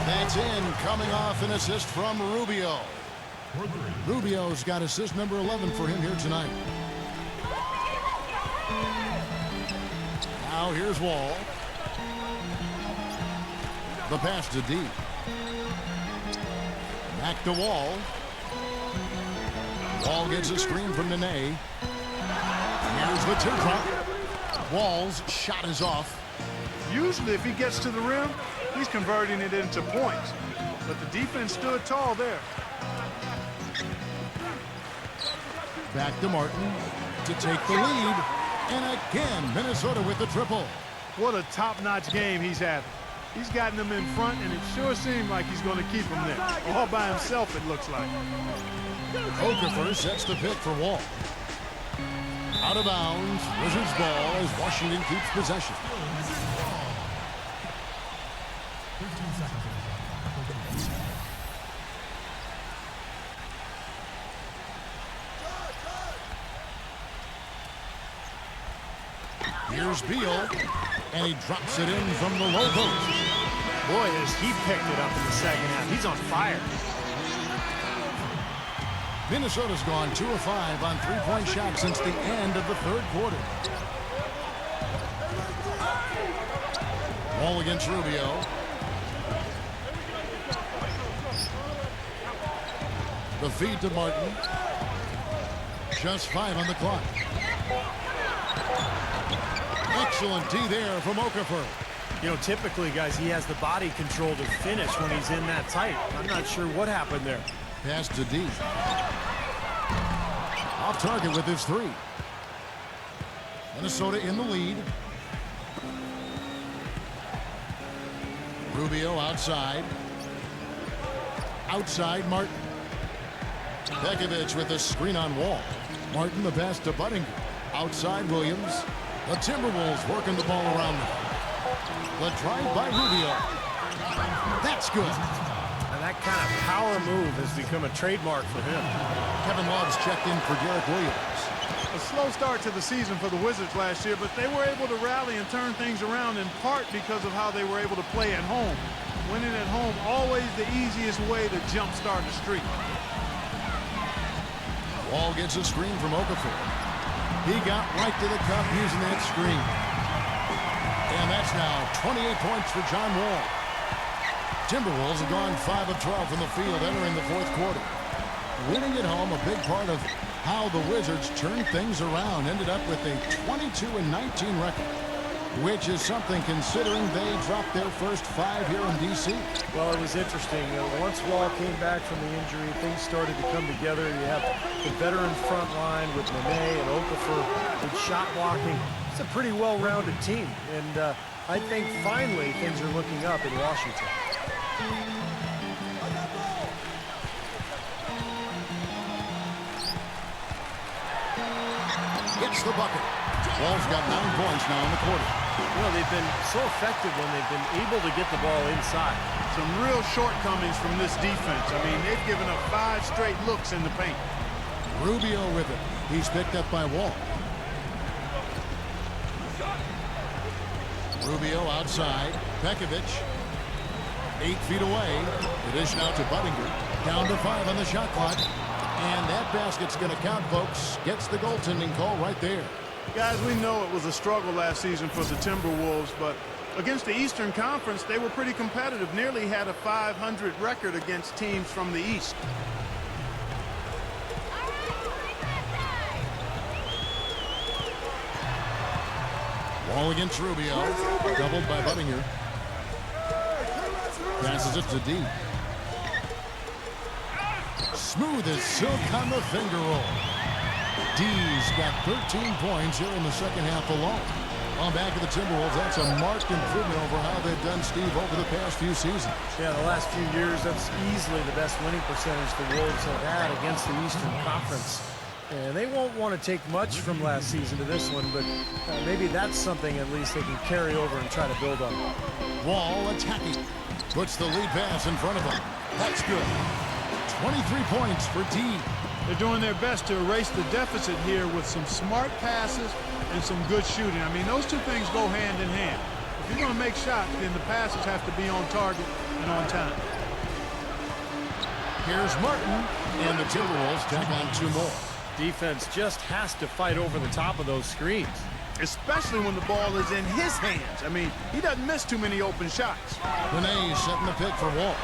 That's in, coming off an assist from Rubio. Rubio's got assist number 11 for him here tonight. Now here's Wall. The pass to D. Back to Wall. Wall gets a screen from Nene. Here's the teardrop. Wall's shot is off. Usually if he gets to the rim, he's converting it into points. But the defense stood tall there. Back to Martin to take the lead. And again, Minnesota with the triple. What a top-notch game he's having. He's gotten them in front, and it sure seemed like he's going to keep them there. All by himself, it looks like. Okafor sets the pick for Wall. Out of bounds, Wizards ball as Washington keeps possession. Here's Beal, and he drops it in from the low post. Boy, has he picked it up in the second half. He's on fire. Minnesota's gone 2 of 5 on three-point shots since the end of the third quarter. Wall against Rubio. The feed to Martin. Just 5 on the clock. Excellent D there from Okafor. You know, typically, guys, he has the body control to finish when he's in that tight. I'm not sure what happened there. Pass to D. Off target with his 3. Minnesota in the lead. Rubio outside. Outside Martin. Bekovic with a screen on Wall. Martin the pass to Budding. Outside Williams. The Timberwolves working the ball around them. The drive by Rubio. That's good. And that kind of power move has become a trademark for him. Kevin Love's checked in for Derek Williams. A slow start to the season for the Wizards last year, but they were able to rally and turn things around in part because of how they were able to play at home. Winning at home, always the easiest way to jumpstart a streak. Wall gets a screen from Okafor. He got right to the cup using that screen. And that's now 28 points for John Wall. Timberwolves have gone 5 of 12 from the field entering the fourth quarter. Winning at home, a big part of how the Wizards turned things around. Ended up with a 22-19 record, which is something considering they dropped their first 5 here in D.C. Well, it was interesting. Once Wall came back from the injury, things started to come together. You have the veteran front line with Nene and Okafor with shot blocking. It's a pretty well-rounded team, and I think finally things are looking up in Washington. Gets the bucket. Wall's got 9 points now in the quarter. You know, they've been so effective when they've been able to get the ball inside. Some real shortcomings from this defense. I mean, they've given up 5 straight looks in the paint. Rubio with it. He's picked up by Wall. Rubio outside. Bekovic. 8 feet away. The dish now to Budinger. Down to 5 on the shot clock. And that basket's going to count, folks. Gets the goaltending call right there. Guys, we know it was a struggle last season for the Timberwolves, but against the Eastern Conference, they were pretty competitive. Nearly had a 500 record against teams from the East. Wall against Rubio. Doubled by Budinger. Passes it to D. Smooth as silk on the finger roll. D's got 13 points here in the second half alone. On back of the Timberwolves, that's a marked improvement over how they've done, Steve, over the past few seasons. Yeah, the last few years, that's easily the best winning percentage the Wolves have had against the Eastern Conference. And they won't want to take much from last season to this one, but maybe that's something at least they can carry over and try to build on. Wall attacking. Puts the lead pass in front of him. That's good. 23 points for D. They're doing their best to erase the deficit here with some smart passes and some good shooting. I mean, those two things go hand in hand. If you're going to make shots, then the passes have to be on target and on time. Here's Martin, and the Timberwolves tack on 2 more. Defense just has to fight over the top of those screens. Especially when the ball is in his hands. I mean, he doesn't miss too many open shots. Nene setting the pick for Wall.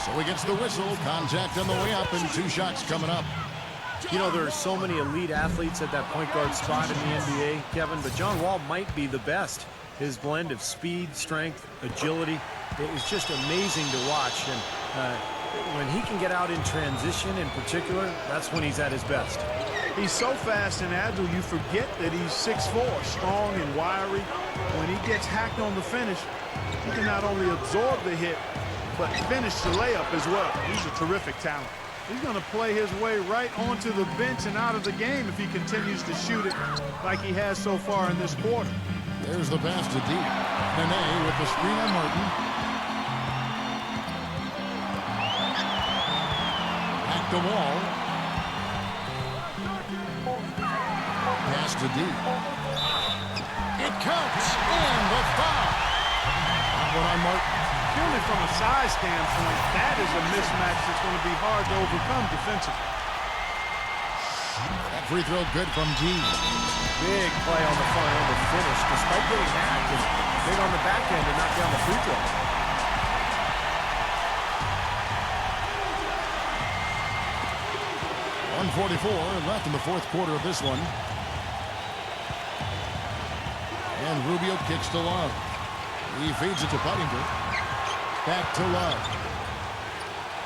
So he gets the whistle. Contact on the way up and 2 shots coming up. You know, there are so many elite athletes at that point guard spot in the NBA, Kevin, but John Wall might be the best. His blend of speed, strength, agility, it is just amazing to watch. And when he can get out in transition in particular, that's when he's at his best. He's so fast and agile, you forget that he's 6'4", strong and wiry. When he gets hacked on the finish, he can not only absorb the hit, but finish the layup as well. He's a terrific talent. He's going to play his way right onto the bench and out of the game if he continues to shoot it like he has so far in this quarter. There's the pass to deep. Nene with the screen on Martin. Back to Wall. Pass to deep. It counts. And the foul. That one on Martin. Purely from a size standpoint, that is a mismatch that's going to be hard to overcome defensively. That free throw good from G. Big play on the front end of finish, despite getting hacked, and big on the back end to knock down the free throw. .144 left in the fourth quarter of this one. And Rubio kicks to Love. He feeds it to Puttinger. Back to Love.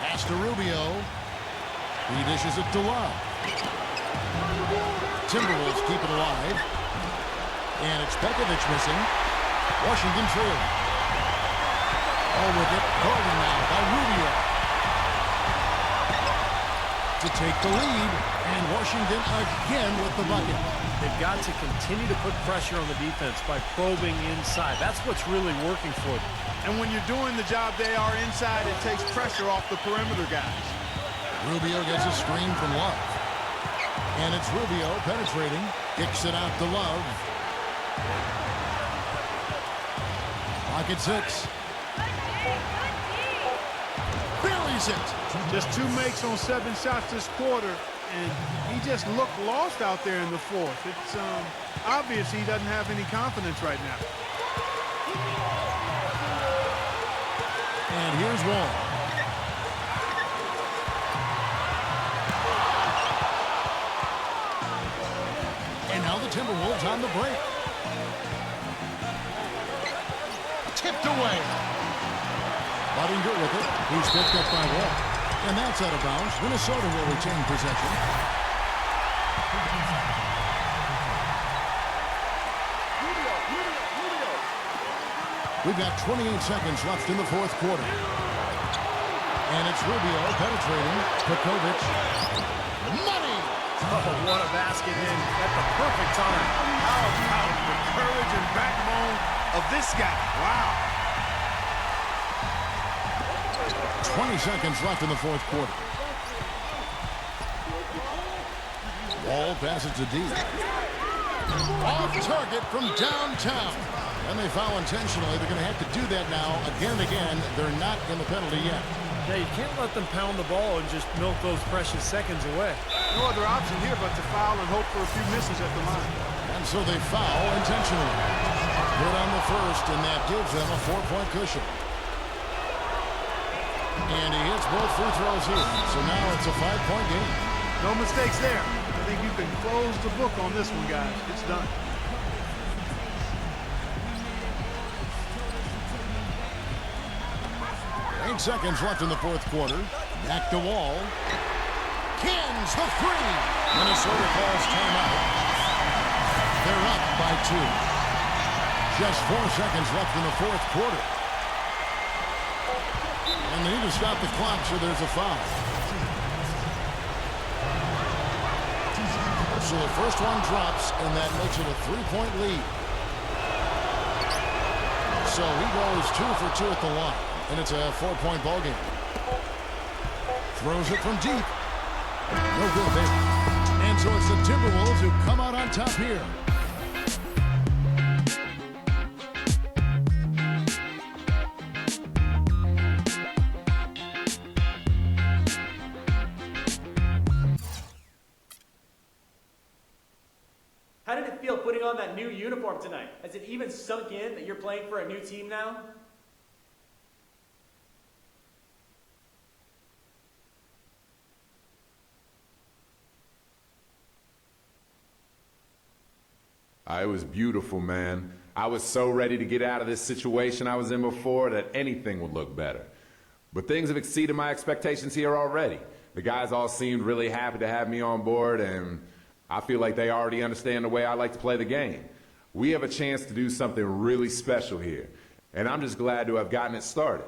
Pass to Rubio. He dishes it to Love. Timberwolves keep it alive. And it's Pekovic missing. Washington trailing. Oh, with it. Guarded now by Rubio. To take the lead. And Washington again with the bucket. They've got to continue to put pressure on the defense by probing inside. That's what's really working for them. And when you're doing the job they are inside, it takes pressure off the perimeter guys. Rubio gets a screen from Love. And it's Rubio penetrating. Kicks it out to Love. Clock at 6. Buries it. Just 2 makes on 7 shots this quarter. And he just looked lost out there in the fourth. It's obvious he doesn't have any confidence right now. And here's Wall. And now the Timberwolves on the break. Tipped away. Buttinger with it. He's picked up by Wall. And that's out of bounds. Minnesota will retain possession. We've got 28 seconds left in the fourth quarter. And it's Rubio penetrating. Pekovic. Money! Oh, what a basket in at the perfect time. How about the courage and backbone of this guy? Wow. 20 seconds left in the fourth quarter. Wall passes to deep. Off target from downtown. And they foul intentionally. They're going to have to do that now again and again. They're not in the penalty yet. Yeah, you can't let them pound the ball and just milk those precious seconds away. No other option here but to foul and hope for a few misses at the line. And so they foul intentionally. Good on the first, and that gives them a 4-point cushion. And he hits both free throws here. So now it's a 5-point game. No mistakes there. I think you can close the book on this one, guys. It's done. Eight seconds left in the fourth quarter. Back to Wall. Cans the three. Minnesota calls timeout. They're up by 2. Just 4 seconds left in the fourth quarter. And they need to stop the clock, so there's a foul. So the first one drops, and that makes it a 3-point lead. So he goes 2 for 2 at the line, and it's a 4-point ball game. Throws it from deep. No good there. And so it's the Timberwolves who come out on top here. How did it feel putting on that new uniform tonight? Has it even sunk in that you're playing for a new team now? It was beautiful, man. I was so ready to get out of this situation I was in before that anything would look better. But things have exceeded my expectations here already. The guys all seemed really happy to have me on board, and I feel like they already understand the way I like to play the game. We have a chance to do something really special here, and I'm just glad to have gotten it started.